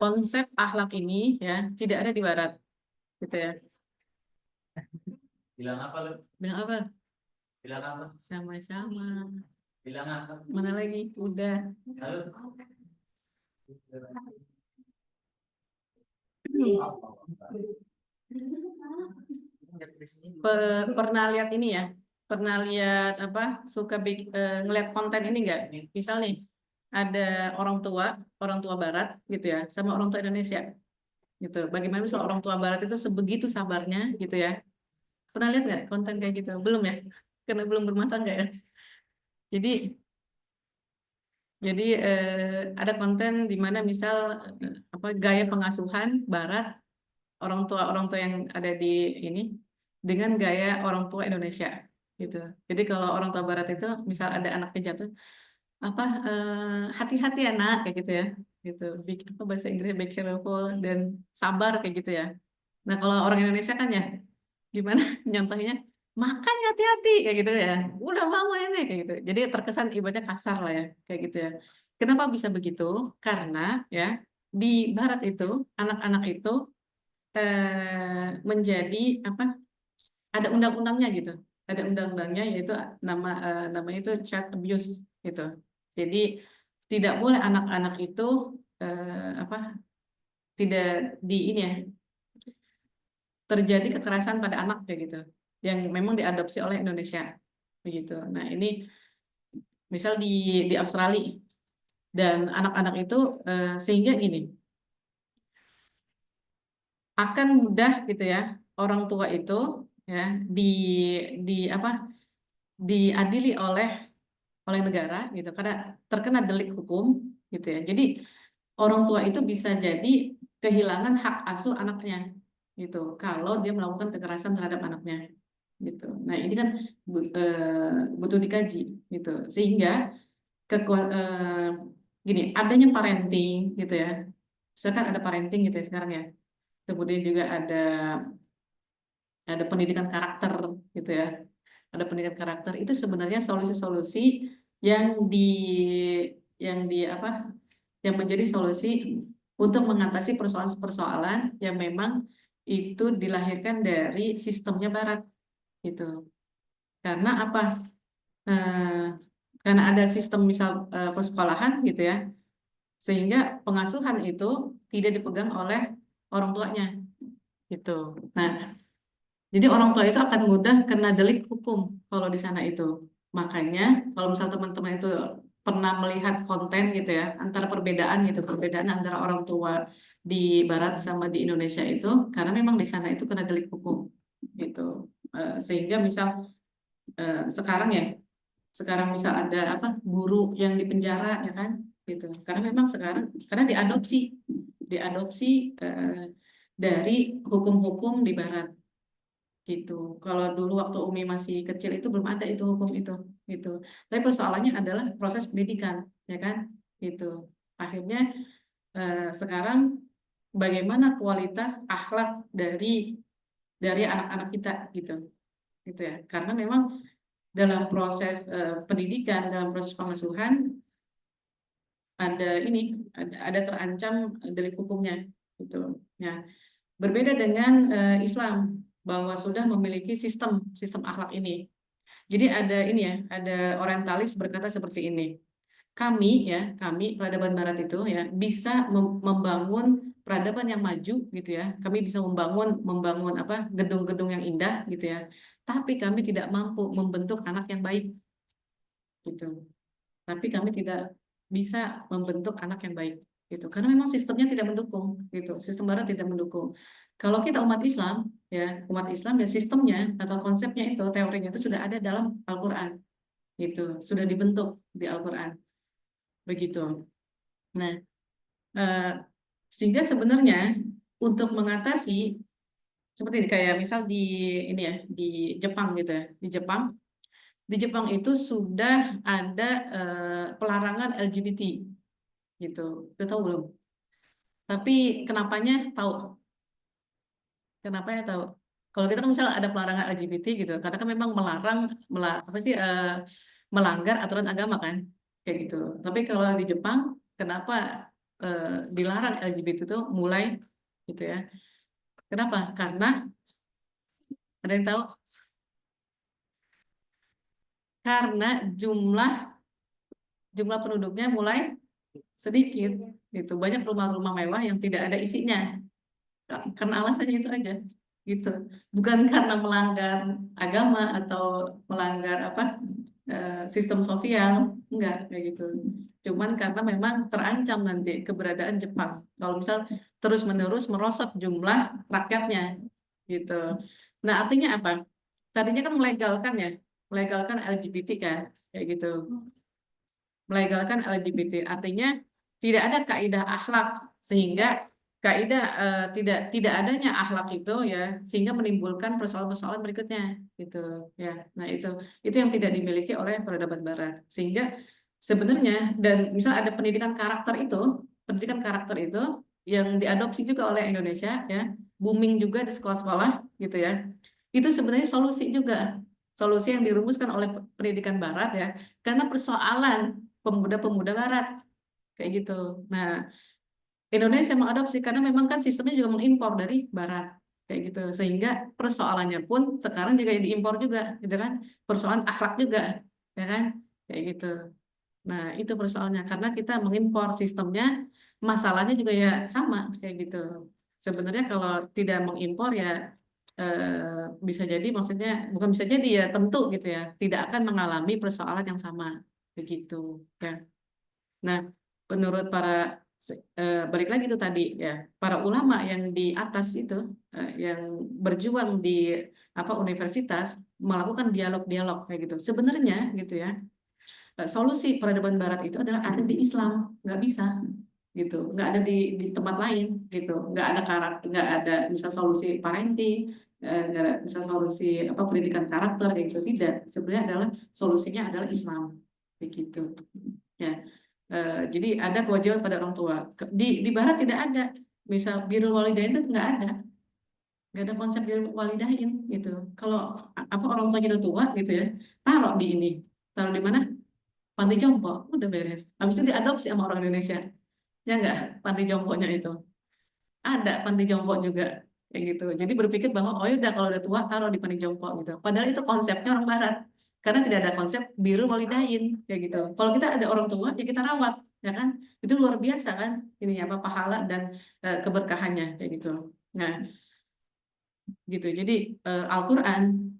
Konsep akhlak ini ya tidak ada di barat gitu ya. Bilang apa lu? Bilang apa? Bilang apa? Sama-sama. Bilang apa? Mana lagi? Udah. Lalu? Pernah lihat ini ya? Pernah lihat apa? Suka ngeliat konten ini nggak? Misal nih, ada orang tua Barat gitu ya, sama orang tua Indonesia gitu. Bagaimana misal orang tua Barat itu sebegitu sabarnya gitu ya? Pernah lihat nggak konten kayak gitu? Belum ya? Karena belum berumah tangga ya. Jadi ada konten di mana misal apa gaya pengasuhan Barat orang tua yang ada di ini dengan gaya orang tua Indonesia gitu. Jadi kalau orang tua Barat itu misal ada anaknya jatuh, apa hati-hati anak kayak gitu ya, gitu. Apa bahasa Inggrisnya be careful dan sabar kayak gitu ya. Nah kalau orang Indonesia kan ya gimana nyontohnya, makanya hati-hati kayak gitu ya, udah bangun ini kayak gitu, jadi terkesan ibaratnya kasar lah ya kayak gitu ya. Kenapa bisa begitu? Karena ya di Barat itu anak-anak itu menjadi apa, ada undang-undangnya gitu, ada undang-undangnya yaitu namanya itu child abuse gitu. Jadi tidak boleh anak-anak itu apa, tidak di ini ya, terjadi kekerasan pada anak kayak gitu yang memang diadopsi oleh Indonesia begitu. Nah ini misal di Australia dan anak-anak itu sehingga gini akan mudah gitu ya orang tua itu ya di di apa, diadili oleh negara gitu karena terkena delik hukum gitu ya. Jadi orang tua itu bisa jadi kehilangan hak asuh anaknya gitu kalau dia melakukan kekerasan terhadap anaknya gitu. Nah ini kan butuh dikaji gitu sehingga gini adanya parenting gitu ya. Misalkan ada parenting gitu ya sekarang ya. Kemudian juga ada pendidikan karakter gitu ya. Ada pendidikan karakter itu sebenarnya solusi-solusi yang di apa, yang menjadi solusi untuk mengatasi persoalan-persoalan yang memang itu dilahirkan dari sistemnya Barat gitu. Karena apa? Eh, karena ada sistem misal persekolahan gitu ya, sehingga pengasuhan itu tidak dipegang oleh orang tuanya gitu. Nah, jadi orang tua itu akan mudah kena delik hukum kalau di sana itu. Makanya kalau misal teman-teman itu pernah melihat konten gitu ya, antara perbedaan gitu, perbedaan antara orang tua di Barat sama di Indonesia itu, karena memang di sana itu kena delik hukum gitu. Sehingga misal sekarang ya, sekarang misal ada apa guru yang dipenjara ya kan, gitu. Karena memang sekarang karena diadopsi dari hukum-hukum di Barat gitu. Kalau dulu waktu Umi masih kecil itu belum ada itu hukum itu gitu. Tapi persoalannya adalah proses pendidikan, ya kan? Gitu. Akhirnya sekarang bagaimana kualitas akhlak dari anak-anak kita gitu. Gitu ya. Karena memang dalam proses pendidikan, dalam proses pengasuhan ada ini ada terancam delik hukumnya gitu. Ya. Berbeda dengan Islam bahwa sudah memiliki sistem sistem akhlak ini. Jadi ada ini ya, ada orientalis berkata seperti ini. Kami peradaban Barat itu ya bisa membangun peradaban yang maju gitu ya. Kami bisa membangun apa gedung-gedung yang indah gitu ya. Tapi kami tidak mampu membentuk anak yang baik gitu. Tapi kami tidak bisa membentuk anak yang baik gitu karena memang sistemnya tidak mendukung gitu, sistem Barat tidak mendukung. Kalau kita umat Islam ya sistemnya atau konsepnya itu teorinya itu sudah ada dalam Al-Quran gitu, sudah dibentuk di Al-Quran begitu. Nah eh, sehingga sebenarnya untuk mengatasi seperti ini, kayak misal di ini ya di Jepang gitu ya, di Jepang itu sudah ada pelarangan LGBT gitu. Udah tahu belum? Tapi kenapanya tahu? Kenapa ya tahu? Kalau kita kan misalnya ada pelarangan LGBT gitu, karena kan memang apa sih melanggar aturan agama kan, kayak gitu. Tapi kalau di Jepang, kenapa eh, dilarang LGBT itu mulai gitu ya? Kenapa? Karena ada yang tahu? Karena jumlah jumlah penduduknya mulai sedikit gitu. Banyak rumah-rumah mewah yang tidak ada isinya. Karena alasannya itu aja gitu, bukan karena melanggar agama atau melanggar apa sistem sosial, enggak kayak gitu, cuman karena memang terancam nanti keberadaan Jepang kalau misal terus-menerus merosot jumlah rakyatnya gitu. Nah artinya apa, tadinya kan melegalkan LGBT kan kayak gitu, melegalkan LGBT artinya tidak ada kaidah akhlak sehingga kaidah tidak adanya akhlak itu ya sehingga menimbulkan persoalan-persoalan berikutnya gitu ya. Nah itu yang tidak dimiliki oleh peradaban Barat sehingga sebenarnya, dan misal ada pendidikan karakter itu yang diadopsi juga oleh Indonesia ya, booming juga di sekolah-sekolah gitu ya. Itu sebenarnya solusi yang dirumuskan oleh pendidikan Barat ya, karena persoalan pemuda-pemuda Barat kayak gitu. Nah, Indonesia mengadopsi karena memang kan sistemnya juga mengimpor dari Barat kayak gitu, sehingga persoalannya pun sekarang juga diimpor juga gitu kan, persoalan akhlak juga ya kan kayak gitu. Nah, itu persoalannya karena kita mengimpor sistemnya, masalahnya juga ya sama kayak gitu. Sebenarnya kalau tidak mengimpor ya bisa jadi, maksudnya bukan bisa jadi ya, tentu gitu ya, tidak akan mengalami persoalan yang sama begitu ya. Nah, menurut balik lagi itu tadi ya, para ulama yang di atas itu yang berjuang di universitas melakukan dialog-dialog kayak gitu. Sebenarnya gitu ya, solusi peradaban Barat itu adalah ada di Islam, nggak bisa gitu, nggak ada di tempat lain gitu, nggak ada misal solusi parenting, nggak ada misal solusi pendidikan karakter kayak gitu, tidak. Sebenarnya solusinya adalah Islam begitu ya. Jadi ada kewajiban pada orang tua. Di Barat tidak ada, misal birrul walidain itu nggak ada konsep birrul walidain gitu. Kalau orang tuanya udah tua gitu ya, taruh di ini, taruh di mana? Panti jompo, udah beres. Habis itu diadopsi sama orang Indonesia. Ya enggak, panti jomponya itu. Ada panti jompo juga kayak gitu. Jadi berpikir bahwa oh ya udah kalau udah tua taruh di panti jompo gitu. Padahal itu konsepnya orang Barat. Karena tidak ada konsep biru walidain kayak gitu. Kalau kita ada orang tua ya kita rawat, ya kan? Itu luar biasa kan ini pahala dan keberkahannya kayak gitu. Nah, gitu. Jadi Al-Qur'an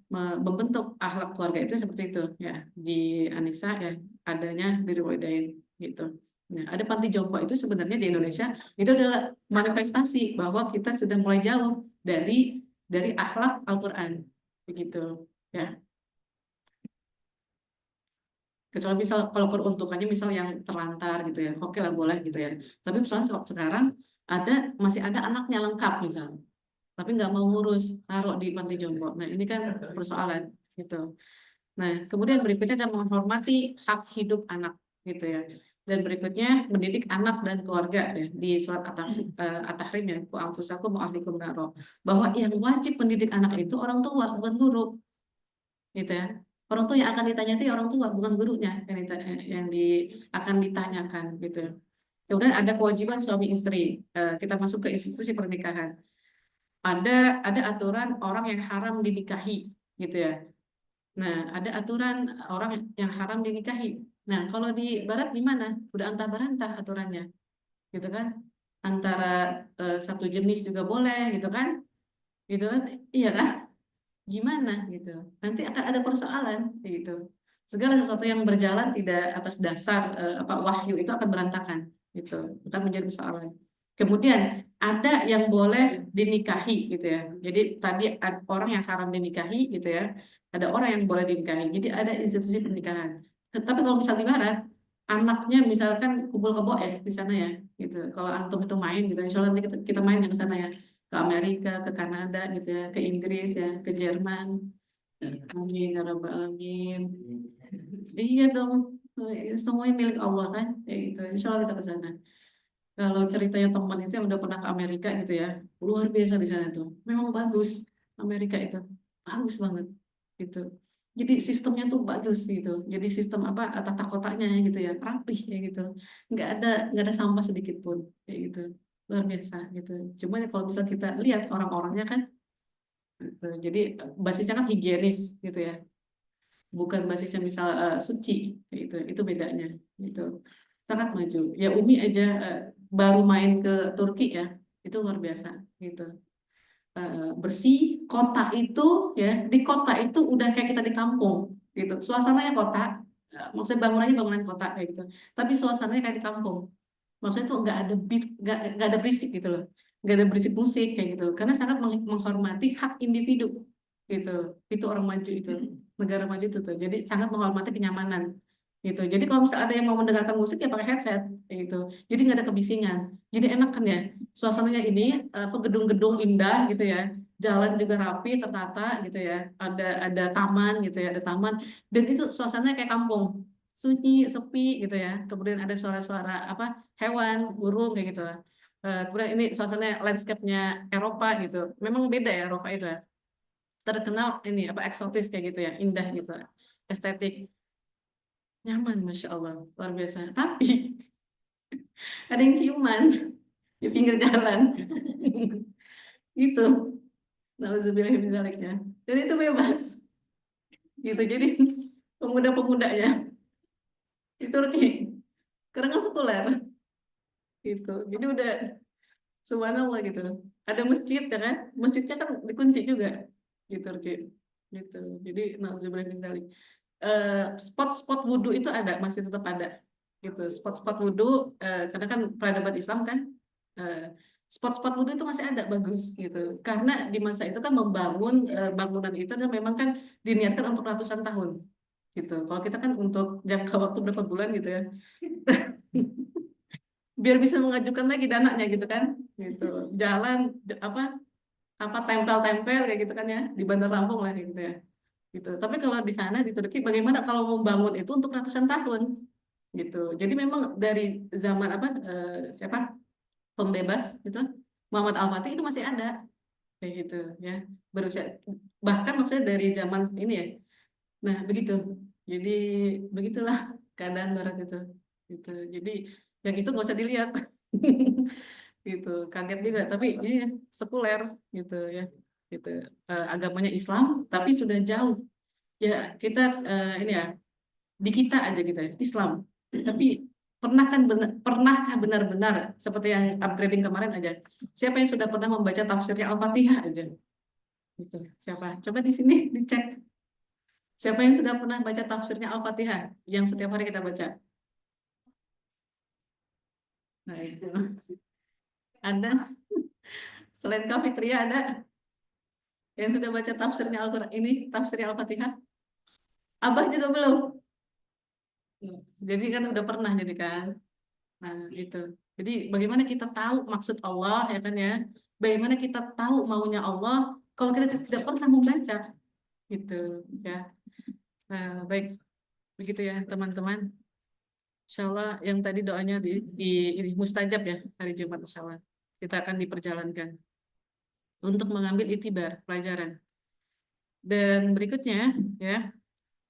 membentuk akhlak keluarga itu seperti itu ya. Di Anisa ya adanya birrul walidain gitu. Nah, ada panti jompo itu sebenarnya di Indonesia itu adalah manifestasi bahwa kita sudah mulai jauh dari akhlak Al-Qur'an begitu ya. Kecuali misal kalau peruntukannya misal yang terlantar gitu ya, oke lah boleh gitu ya. Tapi misalnya sekarang masih ada anaknya lengkap misal, tapi nggak mau ngurus, taruh di panti jompo. Nah, ini kan persoalan gitu. Nah, kemudian berikutnya adalah menghormati hak hidup anak gitu ya. Dan berikutnya mendidik anak dan keluarga ya, di surat At-Tahrim ya, ku anfusakum wa ahlikum naro. Bahwa yang wajib mendidik anak itu orang tua, bukan guru gitu ya. Orang tua yang akan ditanya itu ya orang tua, bukan gurunya akan ditanyakan gitu. Kemudian ada kewajiban suami istri. Kita masuk ke institusi pernikahan. Ada aturan orang yang haram dinikahi gitu ya. Nah, ada aturan orang yang haram dinikahi. Nah, kalau di Barat gimana? Udah antah berantah aturannya, gitu kan? Antara satu jenis juga boleh, gitu kan? Iya kan? Gimana gitu? Nanti akan ada persoalan, gitu. Segala sesuatu yang berjalan tidak atas dasar wahyu itu akan berantakan, gitu. Akan menjadi persoalan. Kemudian ada yang boleh dinikahi, gitu ya. Jadi tadi orang yang haram dinikahi, gitu ya. Ada orang yang boleh dinikahi. Jadi ada institusi pernikahan. Tapi kalau misal di Barat, anaknya misalkan kumpul kebo ya di sana ya, gitu. Kalau antum itu main, gitu. Insya Allah nanti kita main yang ke sana ya, ke Amerika, ke Kanada, gitu ya, ke Inggris ya, ke Jerman. Amin, ya Rabbal Alamin. Iya dong, semuanya milik Allah kan, kayak gitu. Insya Allah kita ke sana. Kalau ceritanya teman itu yang udah pernah ke Amerika gitu ya, luar biasa di sana tuh. Memang bagus Amerika itu, bagus banget gitu. Jadi sistemnya tuh bagus gitu. Jadi sistem tata kotanya gitu ya, rapih ya gitu. Nggak ada sampah sedikit pun kayak gitu. Luar biasa gitu. Cuma ya kalau bisa kita lihat orang-orangnya kan, gitu. Jadi basisnya kan higienis gitu ya. Bukan basisnya misal suci kayak gitu. Itu bedanya gitu. Sangat maju. Ya Umi aja baru main ke Turki ya, itu luar biasa gitu. Bersih, kota itu ya, di kota itu udah kayak kita di kampung gitu. Suasananya kota, maksudnya bangunannya bangunan kota kayak gitu. Tapi suasananya kayak di kampung. Maksudnya tuh nggak ada beat, nggak ada berisik gitu loh, nggak ada berisik musik kayak gitu. Karena sangat menghormati hak individu gitu. Itu orang maju itu, negara maju itu tuh. Jadi sangat menghormati kenyamanan gitu. Jadi kalau misalnya ada yang mau mendengarkan musik ya pakai headset kayak gitu. Jadi nggak ada kebisingan. Jadi enak kan ya. Suasananya ini gedung-gedung indah gitu ya. Jalan juga rapi, tertata gitu ya. Ada taman gitu ya, ada taman. Dan itu suasananya kayak kampung. sunyi, sepi gitu ya. Kemudian ada suara-suara apa hewan, burung kayak gitu lah. Kemudian ini suasana landscape-nya Eropa gitu. Memang beda ya Eropa itu ya. Terkenal ini apa eksotis kayak gitu ya, indah gitu, estetik, nyaman, masya Allah, luar biasa. Tapi ada yang ciuman di pinggir jalan, gitu. Nauzubillah min zaliknya. Dan itu bebas, gitu. Jadi pemuda-pemudanya di Turki, karena kan sekuler, gitu. Jadi udah subhanallah gitu. Ada masjid ya kan, masjidnya kan dikunci juga di Turki, gitu. Jadi nauzubillah min zalik. Spot-spot wudhu itu ada, masih tetap ada gitu. Spot-spot wudhu, karena kan peradaban Islam kan, eh, spot-spot wudhu itu masih ada, bagus gitu. Karena di masa itu kan membangun bangunan itu dan memang kan diniatkan untuk ratusan tahun gitu. Kalau kita kan untuk jangka waktu berapa bulan gitu ya, biar bisa mengajukan lagi dananya gitu kan, gitu. Jalan apa apa tempel-tempel kayak gitu kan ya, di Bandar Lampung lah kayak gitu ya. Gitu. Tapi kalau di sana di Turki bagaimana kalau membangun itu untuk ratusan tahun gitu. Jadi memang dari zaman apa siapa pembebas itu Muhammad Al-Fatih itu masih ada kayak gitu ya. Berusia bahkan maksudnya dari zaman ini ya. Nah, begitu. Jadi begitulah keadaan barat itu. Gitu. Jadi yang itu nggak usah dilihat. Gitu. Kaget juga tapi ya sekuler gitu ya. Gitu. Agamanya Islam tapi sudah jauh ya kita ini ya di kita aja gitu ya Islam tapi pernahkah benar-benar seperti yang upgrading kemarin aja siapa yang sudah pernah membaca tafsirnya Al-Fatihah aja gitu siapa coba di sini dicek siapa yang sudah pernah baca tafsirnya Al-Fatihah yang setiap hari kita baca nah itu ada selain Kak Fitria ada yang sudah baca tafsirnya Al-Quran ini tafsirnya Al-Fatihah Abah juga belum. Jadi kan udah pernah jadi kan. Nah, itu. Jadi bagaimana kita tahu maksud Allah ya kan ya? Bagaimana kita tahu maunya Allah kalau kita tidak pernah membaca gitu ya. Nah, baik begitu ya teman-teman. Insya Allah yang tadi doanya ini mustajab ya hari Jumat Insya Allah. Kita akan diperjalankan untuk mengambil itibar pelajaran. Dan berikutnya ya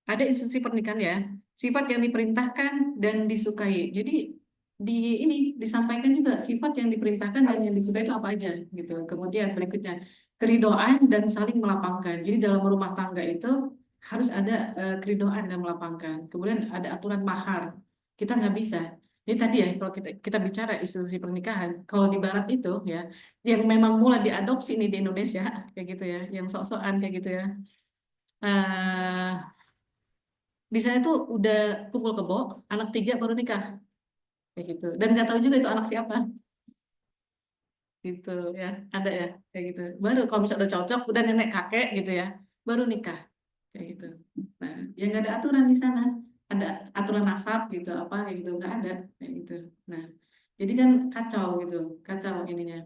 ada instruksi pernikahan ya sifat yang diperintahkan dan disukai. Jadi di ini disampaikan juga sifat yang diperintahkan dan yang disukai itu apa aja gitu. Kemudian berikutnya keridoan dan saling melapangkan. Jadi dalam rumah tangga itu harus ada keridoan dan melapangkan. Kemudian ada aturan mahar. Kita nggak bisa. Jadi tadi ya kalau kita bicara institusi pernikahan, kalau di Barat itu ya yang memang mulai diadopsi nih di Indonesia kayak gitu ya, yang sok-sokan kayak gitu ya. eh di sana tuh udah kumpul kebo, anak tiga baru nikah kayak gitu. Dan nggak tahu juga itu anak siapa gitu ya ada ya kayak gitu baru kalau misalnya udah cocok udah nenek kakek gitu ya baru nikah kayak gitu nah yang nggak ada aturan di sana ada aturan nasab gitu apa kayak gitu nggak ada kayak gitu nah jadi kan kacau gitu kacau ininya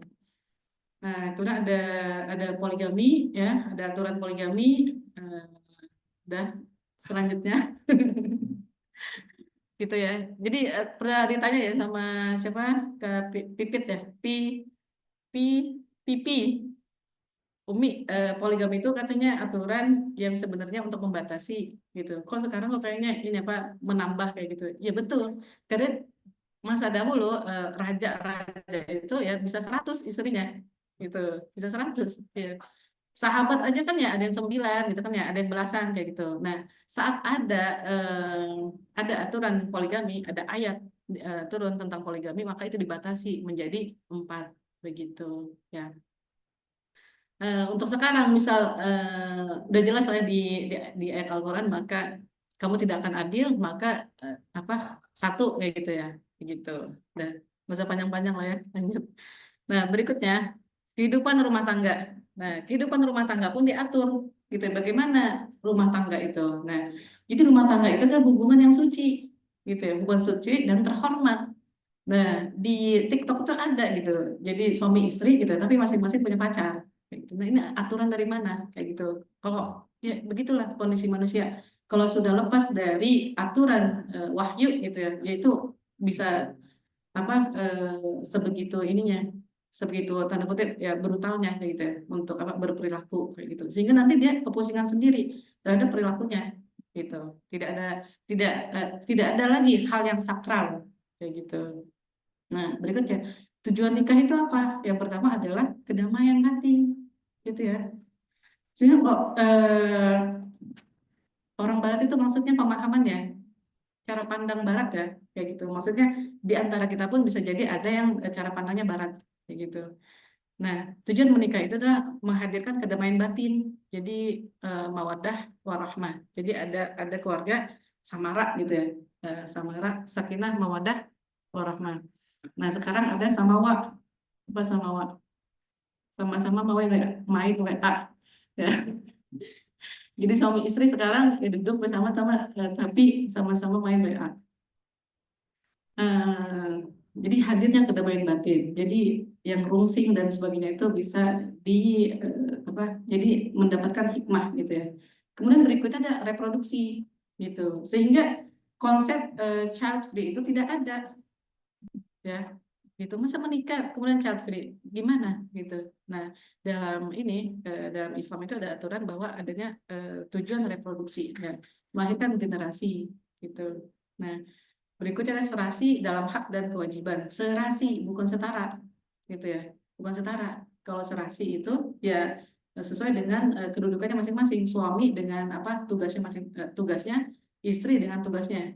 nah kemudian ada poligami ya ada aturan poligami eh, udah selanjutnya gitu ya jadi pernah ditanya ya sama siapa ke Pipit ya Pi Pipi Umi, poligami itu katanya aturan yang sebenarnya untuk membatasi gitu. Kok sekarang kok kayaknya ini apa menambah kayak gitu. Ya betul. Karena masa dahulu raja-raja itu ya bisa 100 istrinya gitu. Bisa 100 ya. Sahabat aja kan ya ada yang 9 gitu kan ya, ada yang belasan kayak gitu. Nah, saat ada aturan poligami, ada ayat turun tentang poligami, maka itu dibatasi menjadi 4 begitu ya. Untuk sekarang misal udah jelas lah ya di ayat Al-Quran maka kamu tidak akan adil maka apa satu kayak gitu ya gitu udah nggak usah panjang-panjang lah ya lanjut nah berikutnya kehidupan rumah tangga nah kehidupan rumah tangga pun diatur gitu ya bagaimana rumah tangga itu nah jadi rumah tangga itu adalah hubungan yang suci gitu ya hubungan suci dan terhormat nah di TikTok itu ada gitu jadi suami istri gitu tapi masing-masing punya pacar kayak gitu. Nah ini aturan dari mana kayak gitu. Kalau ya begitulah kondisi manusia. Kalau sudah lepas dari aturan wahyu gitu ya, yaitu bisa apa sebegitu ininya, sebegitu tanda kutip ya brutalnya kayak gitu ya, untuk apa berperilaku kayak gitu, sehingga nanti dia kepusingan sendiri terhadap perilakunya gitu. Tidak ada tidak ada lagi hal yang sakral kayak gitu. Nah, berikutnya tujuan nikah itu apa? Yang pertama adalah kedamaian hati gitu ya. Sehingga kok orang Barat itu maksudnya pemahaman ya, cara pandang Barat ya, kayak gitu. Maksudnya di antara kita pun bisa jadi ada yang cara pandangnya Barat, kayak gitu. Nah, tujuan menikah itu adalah menghadirkan kedamaian batin. Jadi mawaddah warahmah. Jadi ada keluarga samara gitu ya, samara, sakinah, mawaddah warahmah. Nah, sekarang ada samawa, apa samawa? Sama-sama mau main WA, ya. Jadi suami istri sekarang ya duduk bersama-sama, tapi sama-sama main WA. Eh, jadi hadirnya kedamaian batin. Jadi yang rungsing dan sebagainya itu bisa di apa? Jadi mendapatkan hikmah gitu ya. Kemudian berikutnya ada reproduksi gitu. Sehingga konsep child free itu tidak ada ya. Gitu. Masa menikah kemudian child free gimana gitu. Nah, dalam ini dalam Islam itu ada aturan bahwa adanya tujuan reproduksi ya, melahirkan generasi gitu. Nah, berikutnya ada serasi dalam hak dan kewajiban. Serasi bukan setara, gitu ya, bukan setara. Kalau serasi itu ya sesuai dengan kedudukannya masing-masing. Suami dengan apa tugasnya tugasnya, istri dengan tugasnya.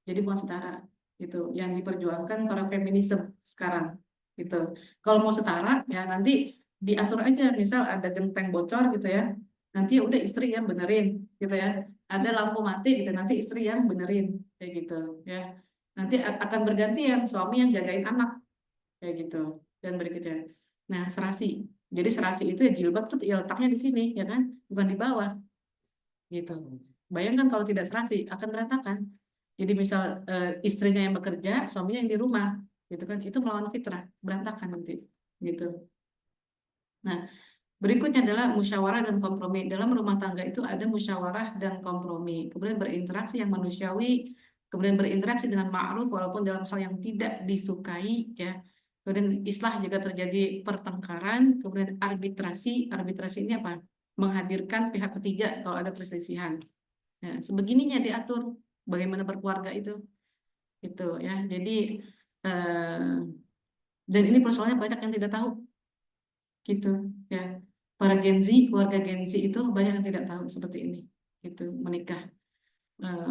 Jadi bukan setara. Itu yang diperjuangkan para feminisme sekarang. Gitu. Kalau mau setara ya nanti diatur aja. Misal ada genteng bocor gitu ya. Nanti ya udah istri yang benerin, gitu ya. Ada lampu mati gitu, nanti istri yang benerin, kayak gitu ya. Nanti akan bergantian suami yang jagain anak kayak gitu. Dan berikutnya, nah serasi. Jadi serasi itu ya jilbab tuh ya letaknya di sini ya kan, bukan di bawah gitu. Bayangkan kalau tidak serasi akan berantakan. Jadi misal istrinya yang bekerja, suaminya yang di rumah, gitu kan? Itu melawan fitrah, berantakan nanti, gitu. Nah, berikutnya adalah musyawarah dan kompromi. Dalam rumah tangga itu ada musyawarah dan kompromi. Kemudian berinteraksi yang manusiawi, kemudian berinteraksi dengan ma'ruf walaupun dalam hal yang tidak disukai ya. Kemudian islah jika terjadi pertengkaran, kemudian arbitrasi. Arbitrasi ini apa? Menghadirkan pihak ketiga kalau ada perselisihan. Ya, sebegininya diatur bagaimana berkeluarga itu. Itu ya. Jadi dan ini persoalannya banyak yang tidak tahu gitu ya. Para Gen Z, keluarga Gen Z itu banyak yang tidak tahu seperti ini, gitu, menikah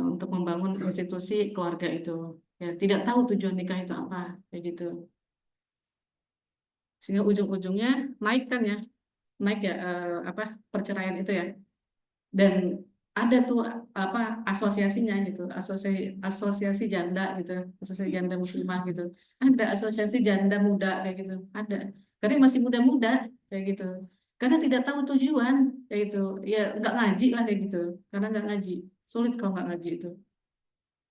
untuk membangun institusi keluarga itu, ya tidak tahu tujuan nikah itu apa, kayak gitu, sehingga ujung-ujungnya naik kan ya, naik ya apa perceraian itu ya, dan ada tuh apa asosiasinya gitu, asosiasi janda gitu, asosiasi janda muslimah gitu, ada asosiasi janda muda kayak gitu, ada, karena masih muda-muda kayak gitu, karena tidak tahu tujuan kayak gitu, ya nggak ngaji lah kayak gitu, karena nggak ngaji, sulit kalau nggak ngaji itu,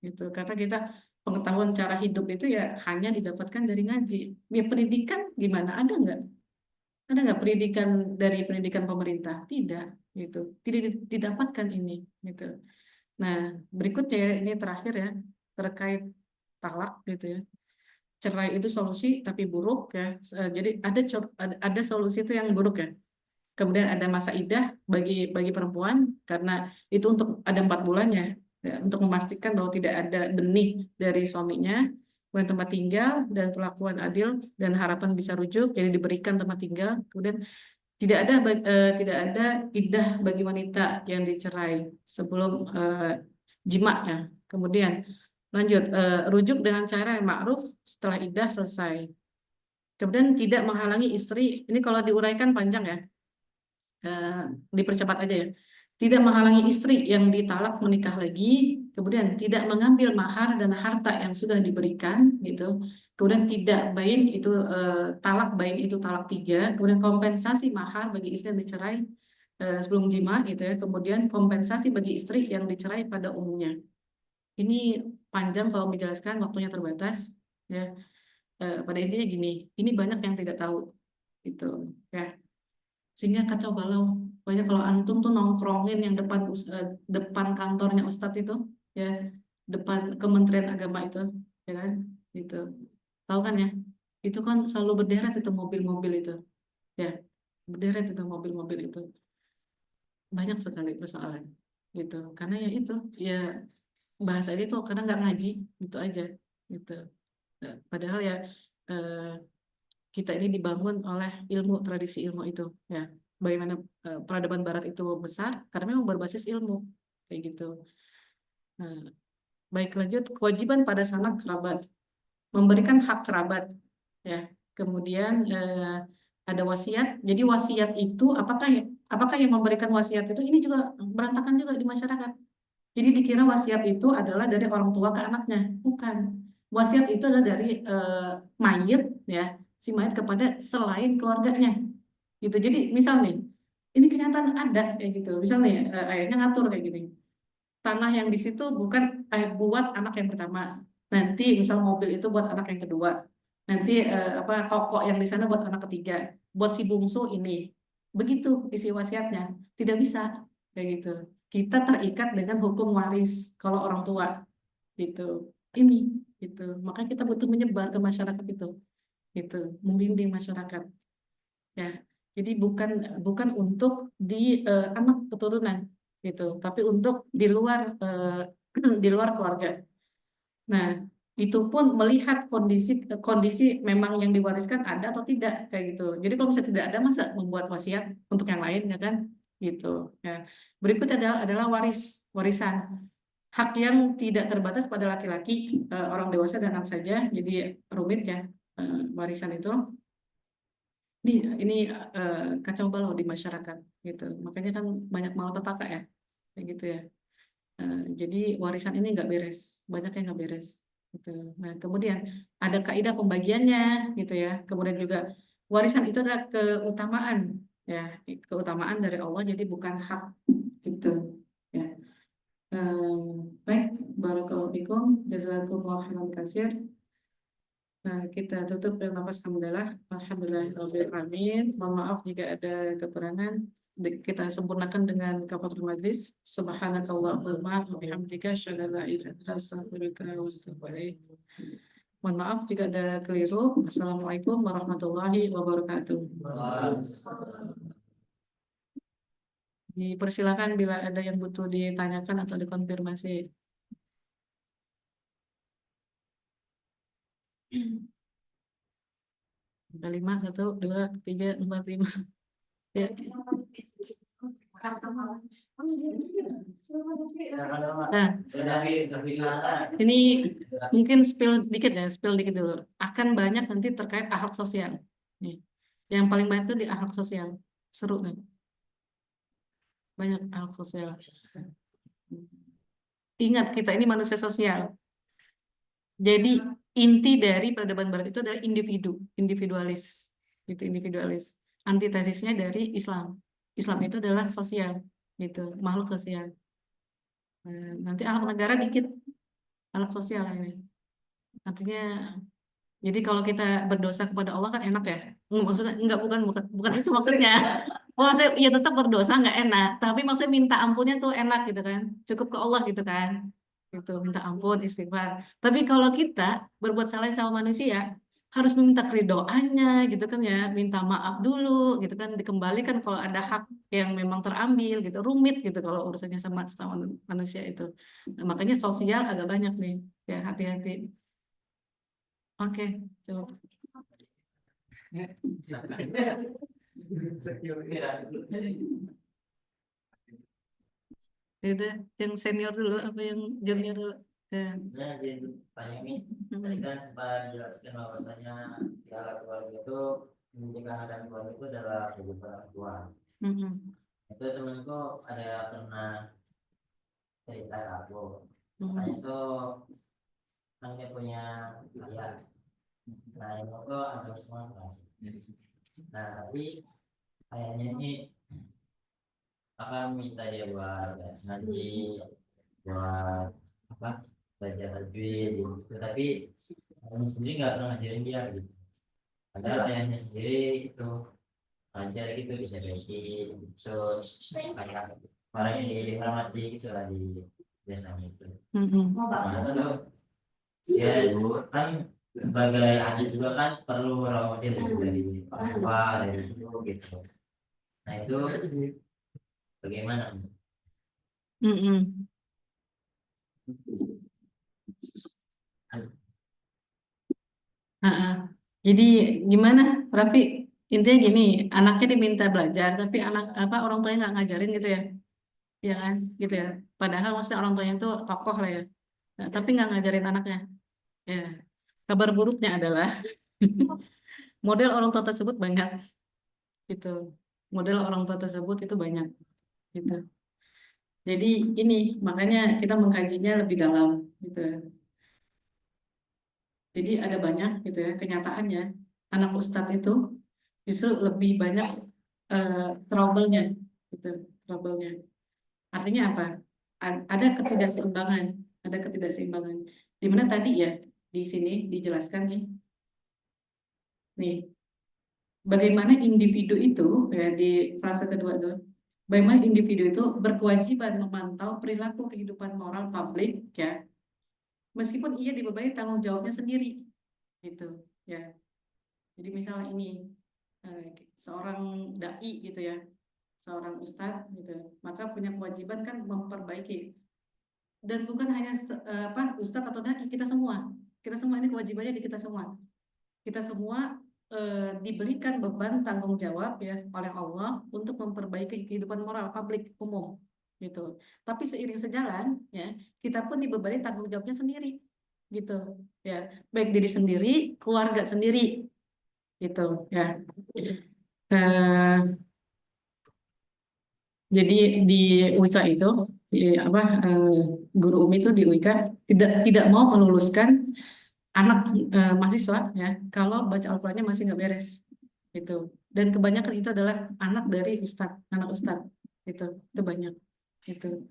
gitu, karena kita pengetahuan cara hidup itu ya hanya didapatkan dari ngaji, ya pendidikan gimana ada nggak? Ada nggak pendidikan dari pendidikan pemerintah? Tidak, gitu. Tidak didapatkan ini, gitu. Nah, berikutnya ya, ini terakhir ya, terkait talak gitu ya. Cerai itu solusi tapi buruk ya. Jadi ada solusi itu yang buruk ya. Kemudian ada masa idah bagi perempuan karena itu untuk ada 4 bulannya ya, untuk memastikan bahwa tidak ada benih dari suaminya. Kemudian tempat tinggal dan perlakuan adil dan harapan bisa rujuk, jadi diberikan tempat tinggal. Kemudian tidak ada iddah bagi wanita yang dicerai sebelum jima ya. Kemudian lanjut rujuk dengan cara yang ma'ruf setelah iddah selesai. Kemudian tidak menghalangi istri. Ini kalau diuraikan panjang ya. Dipercepat aja ya. Tidak menghalangi istri yang ditalak menikah lagi, kemudian tidak mengambil mahar dan harta yang sudah diberikan, gitu. Kemudian tidak bain itu talak bain itu talak 3, kemudian kompensasi mahar bagi istri yang dicerai sebelum jima, gitu ya. Kemudian kompensasi bagi istri yang dicerai pada umumnya. Ini panjang kalau menjelaskan, waktunya terbatas, ya. Pada intinya gini, ini banyak yang tidak tahu, gitu, ya. Sehingga kacau balau Pokoknya kalau antum tuh nongkrongin yang depan kantornya Ustadz itu, ya, depan Kementerian Agama itu, ya kan, itu, tahu kan ya? Itu kan selalu berderet itu mobil-mobil itu, ya, berderet itu mobil-mobil itu, banyak sekali persoalan, gitu. Karena ya itu, ya bahasa ini tuh kadang nggak ngaji, gitu aja, gitu. Padahal ya eh, kita ini dibangun oleh ilmu, tradisi ilmu itu, ya. Bagaimana peradaban Barat itu besar karena memang berbasis ilmu, kayak gitu. Nah, baik, lanjut. Kewajiban pada sanak kerabat, memberikan hak kerabat, ya. Kemudian ada wasiat. Jadi wasiat itu apakah yang memberikan wasiat itu ini juga berantakan juga di masyarakat. Jadi dikira wasiat itu adalah dari orang tua ke anaknya, bukan. Wasiat itu adalah dari mayit, ya, si mayit kepada selain keluarganya, gitu. Jadi misal nih, ini kenyataan ada kayak gitu. Misal nih, ayahnya ngatur kayak gini. Tanah yang di situ bukan buat anak yang pertama. Nanti misal mobil itu buat anak yang kedua. Nanti apa toko yang di sana buat anak ketiga. Buat si bungsu ini. Begitu isi wasiatnya. Tidak bisa kayak gitu. Kita terikat dengan hukum waris kalau orang tua gitu. Ini gitu. Makanya kita butuh menyebar ke masyarakat itu. Gitu, membimbing masyarakat. Ya, jadi bukan bukan untuk di anak keturunan gitu, tapi untuk di luar di luar keluarga. Nah, itu pun melihat kondisi kondisi memang yang diwariskan ada atau tidak kayak gitu. Jadi kalau misalnya tidak ada, masa membuat wasiat untuk yang lain, ya kan? Gitu. Ya. Berikut adalah warisan. Hak yang tidak terbatas pada laki-laki, orang dewasa dan anak saja. Jadi rumit ya, warisan itu. Ini kacau balau di masyarakat gitu. Makanya kan banyak malapetaka ya, kayak gitu ya. Jadi warisan ini nggak beres, banyak yang nggak beres. Gitu. Nah, kemudian ada kaidah pembagiannya gitu ya. Kemudian juga warisan itu adalah keutamaan, ya, keutamaan dari Allah. Jadi bukan hak gitu. Ya. Baik, barakallahu fikum, jazakumullah khairan katsir. Nah, kita tutup dengan nafas hamdalah. Alhamdulillahirabbil alamin. Mohon maaf jika ada kekurangan. Kita sempurnakan dengan kafaratul majlis. Subhanakallahumma wa bihamdika asyhadu an la ilaha illa anta astaghfiruka wa atubu ilaik. Mohon maaf jika ada keliru. Assalamualaikum warahmatullahi wabarakatuh. Dipersilakan bila ada yang butuh ditanyakan atau dikonfirmasi. Ada 5, 1, 2, 3, 4, 5. Ya. Nah, ini mungkin spill dikit dulu. Akan banyak nanti terkait akhlak sosial. Nih, yang paling banyak itu di akhlak sosial. Seru nih. Banyak akhlak sosial. Ingat, kita ini manusia sosial. Jadi inti dari peradaban Barat itu adalah individualis, gitu, individualis. Antitesisnya dari Islam. Islam itu adalah sosial, gitu, makhluk sosial. Nanti akhlak negara dikit, akhlak sosial ini. Artinya, jadi kalau kita berdosa kepada Allah kan enak ya. Maksudnya enggak, bukan itu maksudnya. Maksudnya ya tetap berdosa nggak enak, tapi maksudnya minta ampunnya tuh enak gitu kan. Cukup ke Allah gitu kan. Gitu, minta ampun, istighfar. Tapi kalau kita berbuat salah sama manusia, harus meminta keridoannya gitu kan ya, minta maaf dulu gitu kan, dikembalikan kalau ada hak yang memang terambil gitu, rumit gitu kalau urusannya sama sama manusia itu. Nah, makanya sosial agak banyak nih, ya hati-hati. Oke, coba. Udah, yang senior dulu apa yang junior dulu? Ya. Nah, jadi tanya nih, tadi kan sempat jelaskan bahwasanya di alat keluarga itu pendidikan akan keluarga itu adalah kehidupan orang tua. Itu temanku ada pernah cerita ke aku, katanya tuh kan dia punya ayah, nah yang itu agak Sumatera. Nah tapi ayahnya ini akan minta dia buat ngaji, buat apa, belajar tajwid gitu, tapi ayahnya sendiri nggak pernah ngajarin dia gitu. Padahal ayahnya sendiri itu ajar gitu bisa jadi terus kayak orang yang dihormati gitu lah di desanya itu. Nah itu ya kan sebagai anak juga kan perlu role model dari orang tua dari ibu gitu. Nah itu bagaimana? Jadi gimana, Raffi? Intinya gini, anaknya diminta belajar, tapi orang tuanya nggak ngajarin gitu ya, ya kan, gitu ya. Padahal maksudnya orang tuanya itu tokoh lah ya, nah, tapi nggak ngajarin anaknya. Ya, kabar buruknya adalah model orang tua tersebut banyak, gitu. Model orang tua tersebut itu banyak, gitu. Jadi ini makanya kita mengkajinya lebih dalam, gitu. Jadi ada banyak, gitu ya, kenyataannya anak ustadz itu justru lebih banyak trouble-nya, gitu, trouble-nya. Artinya apa? Ada ketidakseimbangan, ada ketidakseimbangan. Di mana tadi ya, di sini dijelaskan nih, bagaimana individu itu ya di frase kedua itu, bagaimana individu itu berkewajiban memantau perilaku kehidupan moral publik ya, meskipun ia dibebani tanggung jawabnya sendiri, gitu ya. Jadi misalnya ini seorang dai gitu ya, seorang ustadz gitu, maka punya kewajiban kan memperbaiki, dan bukan hanya ustadz atau dai, kita semua ini kewajibannya di kita semua, diberikan beban tanggung jawab ya oleh Allah untuk memperbaiki kehidupan moral publik umum gitu. Tapi seiring sejalan ya, kita pun dibebani tanggung jawabnya sendiri gitu ya, baik diri sendiri, keluarga sendiri gitu ya. Eh, Jadi di UIK itu, di, guru UMI itu di UIK tidak mau meluluskan anak mahasiswa ya kalau baca Al-Qurannya masih nggak beres gitu. Dan kebanyakan itu adalah anak dari anak ustadz itu banyak itu.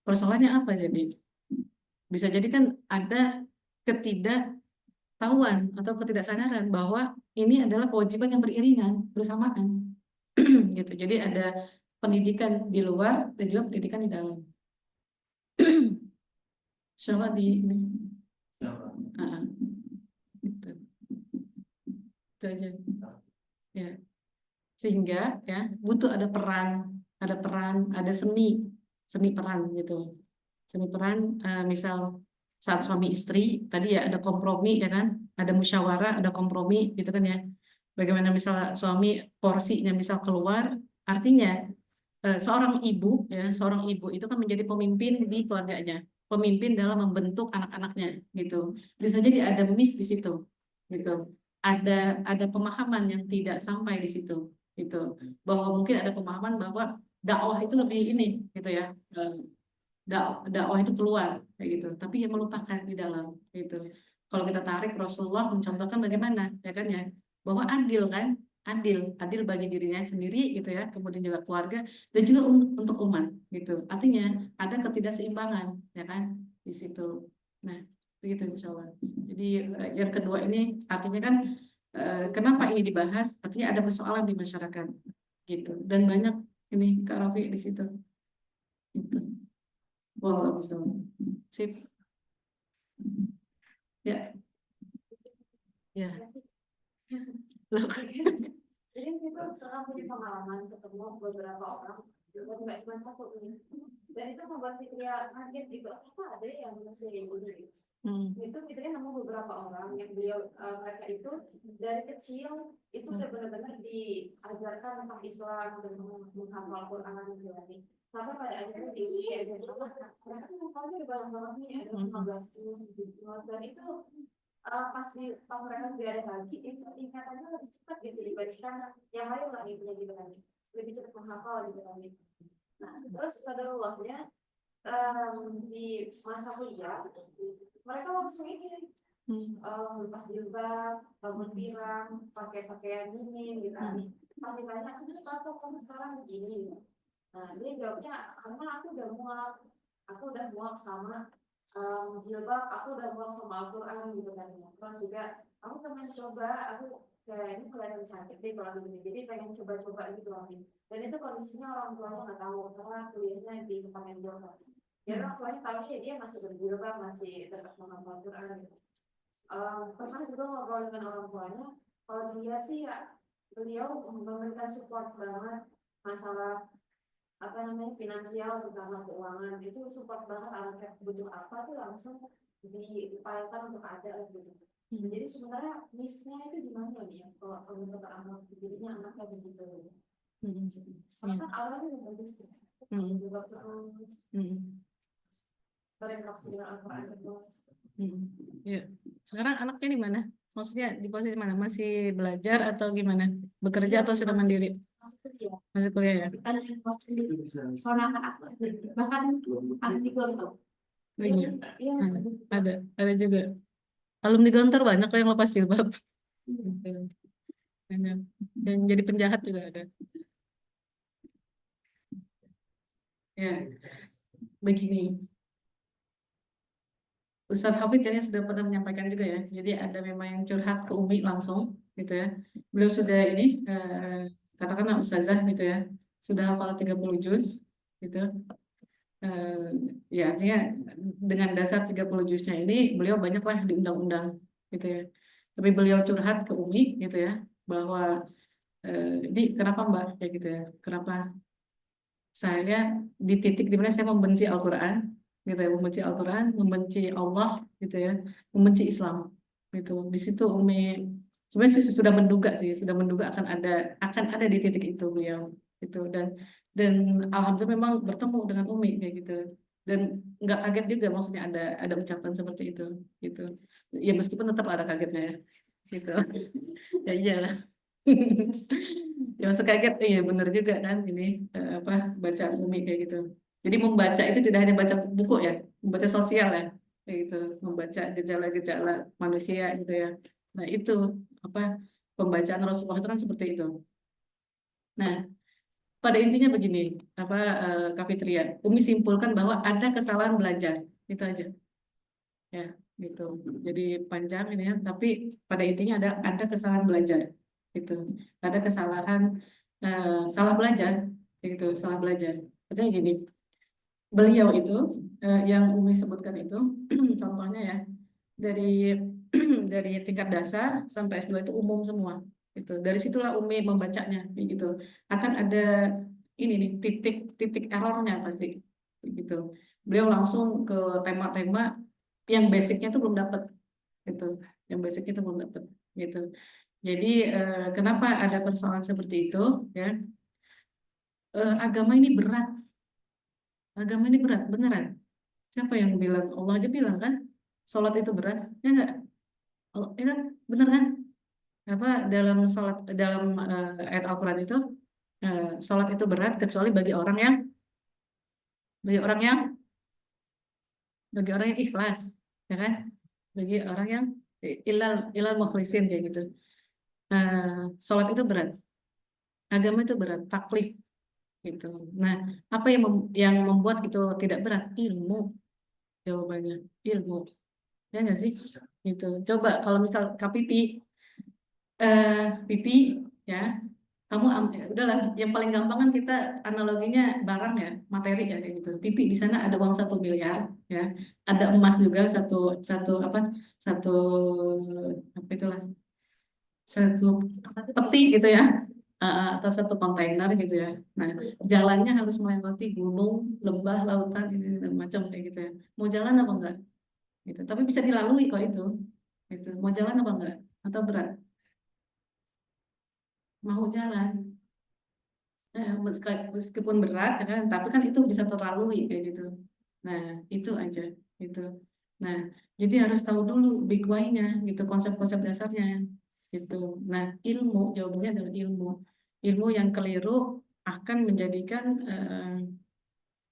Persoalannya apa jadi? Bisa jadi kan ada ketidaktahuan atau ketidaksadaran bahwa ini adalah kewajiban yang beriringan bersamaan gitu. Jadi ada pendidikan di luar dan juga pendidikan di dalam. Coba di ini. Ah, gitu. Itu aja. Ya. Sehingga ya butuh ada seni peran gitu. Seni peran misal saat suami istri tadi ya ada kompromi ya kan, ada musyawarah, ada kompromi gitu kan ya. Bagaimana misal suami porsinya misal keluar, artinya seorang ibu itu kan menjadi pemimpin di keluarganya, pemimpin dalam membentuk anak-anaknya gitu. Bisa jadi ada miss di situ, gitu. Ada pemahaman yang tidak sampai di situ, gitu. Bahwa mungkin ada pemahaman bahwa dakwah itu lebih ini, gitu ya. eh, Dakwah itu keluar kayak gitu, tapi yang melupakan di dalam, gitu. Kalau kita tarik Rasulullah mencontohkan bagaimana, ya kan ya, bahwa adil kan, adil bagi dirinya sendiri gitu ya, kemudian juga keluarga dan juga untuk umat gitu. Artinya ada ketidakseimbangan ya kan di situ. Nah, begitu insya Allah. Jadi yang kedua ini artinya kan kenapa ini dibahas? Artinya ada persoalan di masyarakat gitu dan banyak ini Kak Rafi di situ. Gitu. Wow, bisa. Sip. Ya, ya. Loh. Jadi itu pernah punya pengalaman ketemu beberapa orang, dan nggak cuma satu ini. Dan itu membuat Fitria kaget juga, apa ada yang masih ini. Itu Fitria nemu beberapa orang yang mereka itu dari kecil itu udah benar-benar diajarkan tentang Islam dan menghafal Quran dan sampai pada akhirnya di usia SMA mereka tuh ngafalnya udah banyak banget nih, ada 15 tahun, 17 tahun, dan itu pas mereka ziarah lagi itu ingatannya lebih cepat gitu dibandingkan yang lain lah gitu kan, lebih cepat menghafal gitu kan. Nah terus kaderullahnya di masa kuliah mereka langsung ini lepas jilbab, rambut pirang, pakai pakaian ini gitu kan. Pasti tanya, kenapa kamu sekarang begini? Nah dia jawabnya, karena aku udah muak sama jilbab, aku udah muak sama Al-Quran gitu kan. Terus juga aku pengen coba, aku kayak ini kelihatan cantik deh kalau begini, jadi pengen coba-coba gitu loh. Dan itu kondisinya orang tuanya nggak tahu karena kuliahnya di tempat yang jauh. Ya orang tuanya tahu ya dia masih berjilbab, masih tetap menghafal Quran gitu. Pernah juga ngobrol dengan orang tuanya, kalau dilihat sih ya beliau memberikan support banget masalah apa namanya finansial, terutama keuangan itu support banget, anaknya butuh apa tuh langsung diupayakan untuk ada gitu. Jadi sebenarnya miss-nya itu di mana nih ya kalau untuk anak, jadinya anaknya begitu. Karena kan awalnya udah bagus tuh, juga terus berinteraksi dengan Al-Quran terus. Ya. Sekarang anaknya di mana? Maksudnya di posisi mana? Masih belajar atau gimana? Bekerja atau sudah mandiri? Masih kuliah. Masih kuliah ya? Kan yang waktu itu ponakan aku bahkan ada di Gontor. Oh, iya. Iya, Ada juga. Alumni Gontor banyak kok yang lepas jilbab. Banyak. Dan jadi penjahat juga ada. Ya, begini. Ustadz Hafid kayaknya sudah pernah menyampaikan juga ya. Jadi ada memang yang curhat ke Umi langsung, gitu ya. Beliau sudah ini, katakanlah ustazah gitu ya, sudah hafal 30 juz, gitu. Ya artinya dengan dasar 30 juznya ini, beliau banyaklah diundang-undang, gitu ya. Tapi beliau curhat ke Umi, gitu ya, bahwa ini kenapa Mbak, ya gitu ya, kenapa saya di titik dimana saya membenci Al-Quran, gitu ya, membenci Al-Quran, membenci Allah, gitu ya, membenci Islam, gitu. Di situ Umi sebenarnya sudah menduga sih, sudah menduga akan ada di titik itu beliau, gitu. Dan alhamdulillah memang bertemu dengan Umi kayak gitu. Dan nggak kaget juga, maksudnya ada ucapan seperti itu, gitu. Ya meskipun tetap ada kagetnya ya, gitu. Ya iyalah. Ya masuk kaget, iya bener juga kan ini apa bacaan Umi kayak gitu. Jadi membaca itu tidak hanya baca buku ya, membaca sosial ya, kayak gitu, membaca gejala-gejala manusia gitu ya. Nah itu apa pembacaan Rasulullah itu kan seperti itu. Nah pada intinya begini, apa Kak Fitria, Umi simpulkan bahwa ada kesalahan belajar, itu aja ya, gitu. Jadi panjang ini ya, tapi pada intinya ada kesalahan belajar, gitu. Ada kesalahan salah belajar, gitu, salah belajar. Artinya gini, beliau itu yang Umi sebutkan itu contohnya ya dari dari tingkat dasar sampai S2 itu umum semua, gitu. Dari situlah Umi membacanya, gitu. Akan ada ini nih titik errornya pasti, gitu. Beliau langsung ke tema-tema yang basicnya itu belum dapat, gitu. Yang basicnya itu belum dapat, gitu. Jadi kenapa ada persoalan seperti itu ya? Agama ini berat, agama ini berat beneran. Siapa yang bilang? Allah aja bilang kan, sholat itu berat, ya enggak? Allah, ya kan? Bener kan? Apa dalam sholat dalam ayat Al-Quran itu sholat itu berat kecuali bagi orang yang bagi orang yang ikhlas, ya kan? Bagi orang yang ilal mukhlisin kayak gitu. Sholat itu berat, agama itu berat, taklif gitu. Nah, apa yang membuat itu tidak berat? Ilmu, jawabannya ilmu, ya nggak sih? Gitu. Coba kalau misal KPP, pipi, ya, kamu udahlah. Yang paling gampang kan kita analoginya barang ya, materi ya kayak gitu. Pipi di sana ada uang 1 miliar, ya, ada emas juga satu satu apa satu apa itulah satu peti gitu ya, atau satu kontainer gitu ya. Nah, jalannya harus melewati gunung, lembah, lautan, ini dan macam kayak gitu ya. Mau jalan apa enggak? Gitu. Tapi bisa dilalui kok itu. Gitu. Mau jalan apa enggak? Atau berat? Mau jalan. Meskipun berat, ya kan, tapi kan itu bisa terlalui kayak gitu. Nah, itu aja. Gitu. Nah, jadi harus tahu dulu big why-nya, gitu, konsep-konsep dasarnya. Gitu. Nah, ilmu, jawabannya adalah ilmu. Ilmu yang keliru akan menjadikan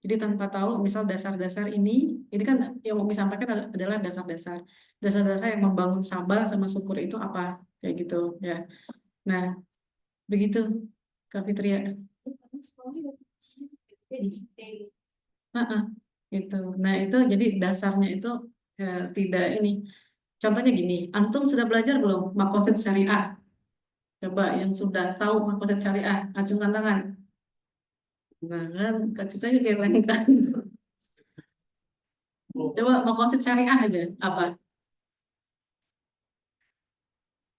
jadi tanpa tahu misal dasar-dasar ini kan yang mau disampaikan adalah dasar-dasar. Dasar-dasar yang membangun sabar sama syukur itu apa? Kayak gitu ya. Nah, begitu Kak Fitria. Heeh, gitu. Nah, itu jadi dasarnya itu tidak ini. Contohnya gini, antum sudah belajar belum makosid syariah? Coba yang sudah tahu makosid syariah, acungkan tangan. Nah, kan ceritanya geleng kan. Coba makosid syariah aja, apa?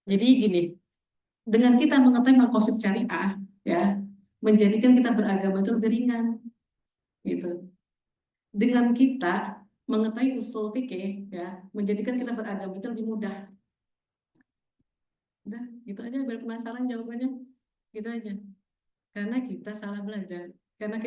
Jadi gini, dengan kita mengetahui makosid syariah, ya, menjadikan kita beragama itu lebih ringan, gitu. Dengan kita mengetahui usul fikih, ya, menjadikan kita beragama itu lebih mudah. Udah, gitu aja, biar penasaran jawabannya, gitu aja. Karena kita salah belajar, karena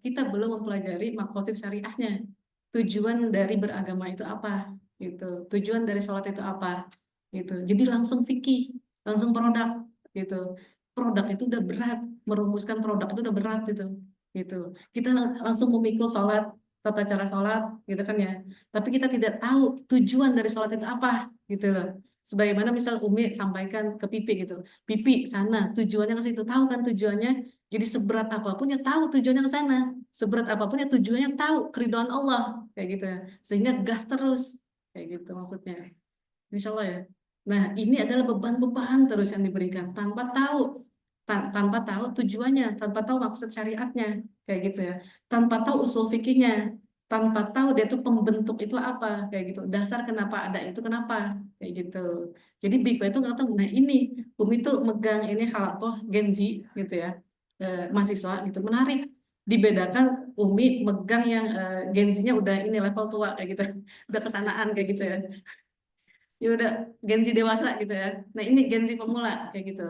kita belum mempelajari makosid syariahnya. Tujuan dari beragama itu apa, gitu. Tujuan dari sholat itu apa, gitu. Jadi langsung fikih, langsung produk, gitu. Produk itu udah berat, merumuskan produk itu udah berat, gitu. Kita langsung memikul sholat, tata cara sholat, gitu kan ya. Tapi kita tidak tahu tujuan dari sholat itu apa, gitu loh. Sebagaimana misal Umi sampaikan ke Pipi gitu, Pipi sana tujuannya ke situ, tahu kan tujuannya. Jadi seberat apapun ya tahu tujuannya ke sana, seberat apapun ya tujuannya tahu keridhaan Allah, kayak gitu ya. Sehingga gas terus, kayak gitu maksudnya. Insya Allah ya. Nah, ini adalah beban-beban terus yang diberikan tanpa tahu tujuannya, tanpa tahu maksud syariatnya, kayak gitu ya. Tanpa tahu usul fikihnya, tanpa tahu dia tuh pembentuk itu apa, kayak gitu. Dasar kenapa ada itu kenapa, kayak gitu. Jadi Big Bang itu nggak tahu. Nah, ini Umi tuh megang ini halakoh Gen Z gitu ya. Mahasiswa gitu. Menarik. Dibedakan Umi megang yang Gen Z-nya udah ini level tua kayak gitu. Udah kesanaan kayak gitu ya. Ya udah Gen Z dewasa gitu ya. Nah ini Gen Z pemula kayak gitu.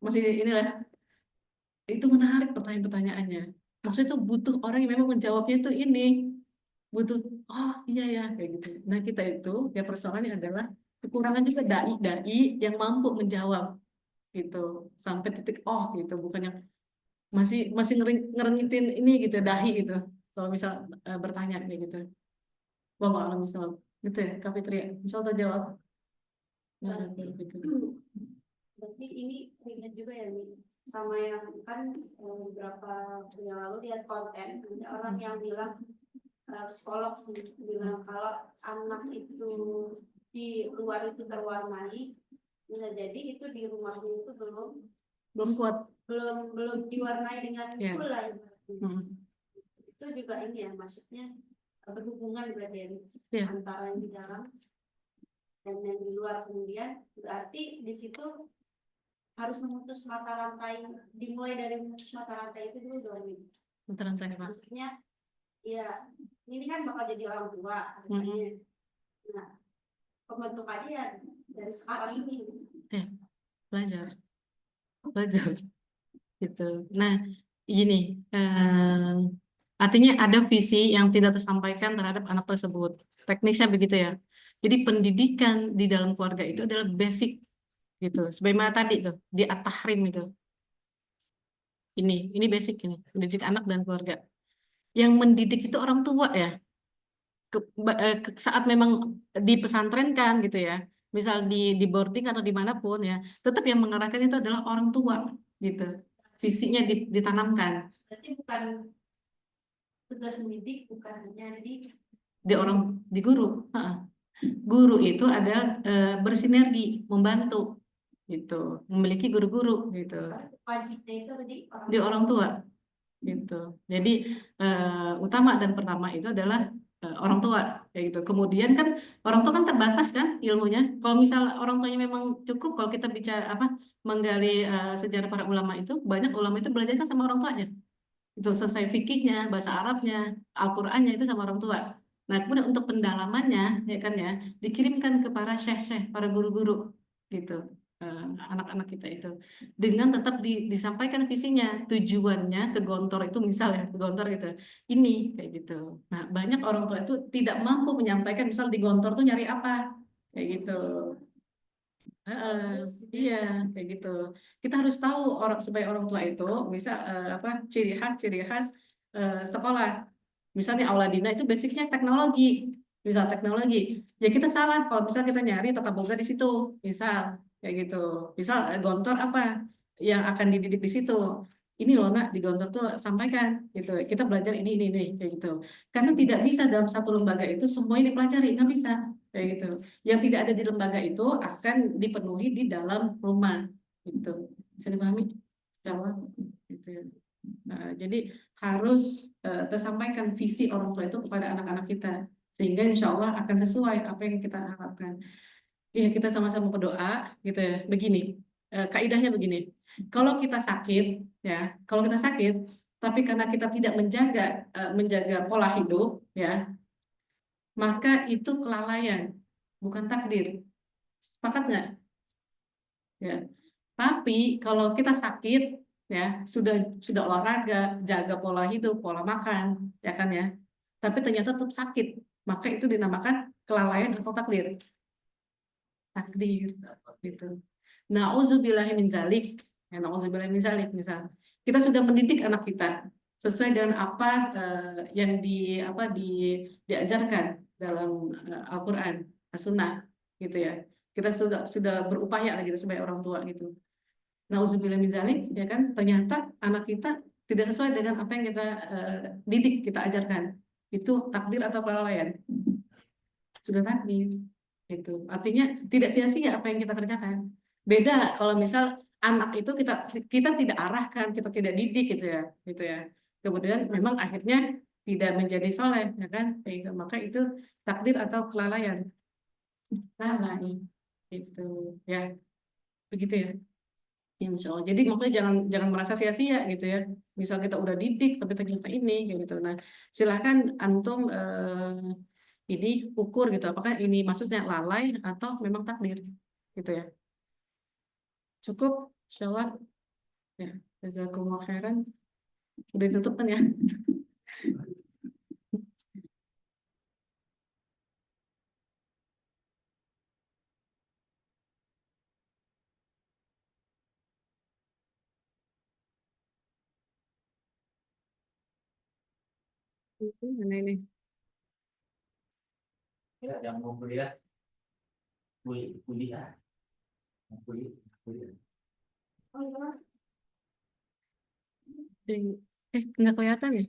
Masih inilah, itu menarik pertanyaan-pertanyaannya. Maksudnya itu butuh orang yang memang menjawabnya itu ini, butuh, oh iya ya kayak gitu. Nah kita itu ya persoalannya adalah kekurangan juga dai yang mampu menjawab gitu sampai titik oh gitu, bukannya masih masih ngerengitin ini gitu dahi gitu. Kalau misal bertanya kayak gitu. Wallahu a'lam bishawab. Gitu ya, Kak Fitri. Misal terjawab. Nah, gitu. Berarti ini ingat juga ya nih, sama yang kan beberapa bulan yang lalu lihat konten ada orang yang bilang psikolog sendiri bilang kalau anak itu di luar itu terwarnai, bisa jadi itu di rumahnya itu Belum kuat. belum diwarnai dengan full lah. Itu juga ini ya, maksudnya berhubungan berarti ya, antara yang di dalam dan yang di luar. Kemudian berarti di situ harus memutus mata rantai, dimulai dari memutus mata rantai itu dulu dong. Mata rantai apa? Maksudnya ya ini kan bakal jadi orang tua katanya. Nah, pembentukannya ya dari sekarang ini. Belajar gitu. Nah gini, artinya ada visi yang tidak tersampaikan terhadap anak tersebut. Teknisnya begitu ya. Jadi pendidikan di dalam keluarga itu adalah basic gitu. Sebagaimana tadi tuh di At-Tahrim itu. Ini basic ini, mendidik anak dan keluarga. Yang mendidik itu orang tua ya. Saat memang di pesantren kan gitu ya. Misal di boarding atau dimanapun ya, tetap yang mengarahkan itu adalah orang tua gitu. Visinya ditanamkan. Berarti bukan tugas mendidik, bukan hanya di guru. Guru itu adalah bersinergi, membantu gitu, memiliki guru-guru gitu. Wajibnya itu di orang tua gitu. Jadi utama dan pertama itu adalah orang tua kayak gitu. Kemudian kan orang tua kan terbatas kan ilmunya. Kalau misal orang tuanya memang cukup, kalau kita bicara menggali sejarah para ulama itu, banyak ulama itu belajar kan sama orang tuanya. Itu selesai fikihnya, bahasa Arabnya, Al-Qur'annya itu sama orang tua. Nah, kemudian untuk pendalamannya ya kan ya, dikirimkan ke para syekh-syekh, para guru-guru gitu. Anak-anak kita itu dengan tetap disampaikan visinya, tujuannya ke Gontor itu misalnya ke Gontor gitu. Ini kayak gitu. Nah, banyak orang tua itu tidak mampu menyampaikan misal di Gontor tuh nyari apa kayak gitu. Iya, kayak gitu. Kita harus tahu sebagai orang tua itu bisa ciri khas sekolah. Misalnya Aula Dina itu basicnya teknologi, misal teknologi. Ya kita salah kalau misal kita nyari tata boga di situ, misal kayak gitu. Misal Gontor apa yang akan dididik di situ. Ini loh nak di Gontor tuh sampaikan gitu. Kita belajar ini kayak gitu. Karena tidak bisa dalam satu lembaga itu semuanya dipelajari, nggak bisa. kayak gitu. Yang tidak ada di lembaga itu akan dipenuhi di dalam rumah, gitu. Bisa dipahami? Insyaallah, gitu ya. Nah, jadi harus tersampaikan visi orang tua itu kepada anak-anak kita, sehingga insya Allah akan sesuai apa yang kita harapkan. Ya, kita sama-sama berdoa, gitu ya. Begini, kaidahnya begini. Kalau kita sakit, ya, kalau kita sakit, tapi karena kita tidak menjaga pola hidup, ya, maka itu kelalaian, bukan takdir. Sepakat nggak? Ya. Tapi kalau kita sakit, ya, sudah olahraga, jaga pola hidup, pola makan, ya kan ya. Tapi ternyata tetap sakit, maka itu dinamakan kelalaian atau takdir. Takdir, gitu. Nauzubillahi min zalik. Ya, nauzubillahi min zalik, misal. Kita sudah mendidik anak kita sesuai dengan apa yang diajarkan dalam Al-Qur'an, As-Sunnah, gitu ya. Kita sudah berupaya lagi gitu sebagai orang tua gitu. Nauzubillah min zalik, ya kan, ternyata anak kita tidak sesuai dengan apa yang kita didik, kita ajarkan. Itu takdir atau kelalaian? Sudah takdir. Itu artinya tidak sia-sia apa yang kita kerjakan. Beda kalau misal anak itu kita tidak arahkan, kita tidak didik gitu ya. Kemudian memang akhirnya tidak menjadi soleh, ya kan? Kayak gitu. Maka itu takdir atau kelalaian. Lalai. Itu ya. Begitu ya. Insya Allah. Jadi makanya jangan merasa sia-sia gitu ya. Misal kita udah didik tapi ternyata ini kayak gitu. Nah, silahkan antum ini ukur gitu. Apakah ini maksudnya lalai atau memang takdir gitu ya. Cukup, insya Allah. Ya, jazakumullah khairan. Udah ditutup kan ya? Mana ini? Ya, yang mau kuliah, kuliah, kuliah. Oh, iya. Nggak kelihatan ya?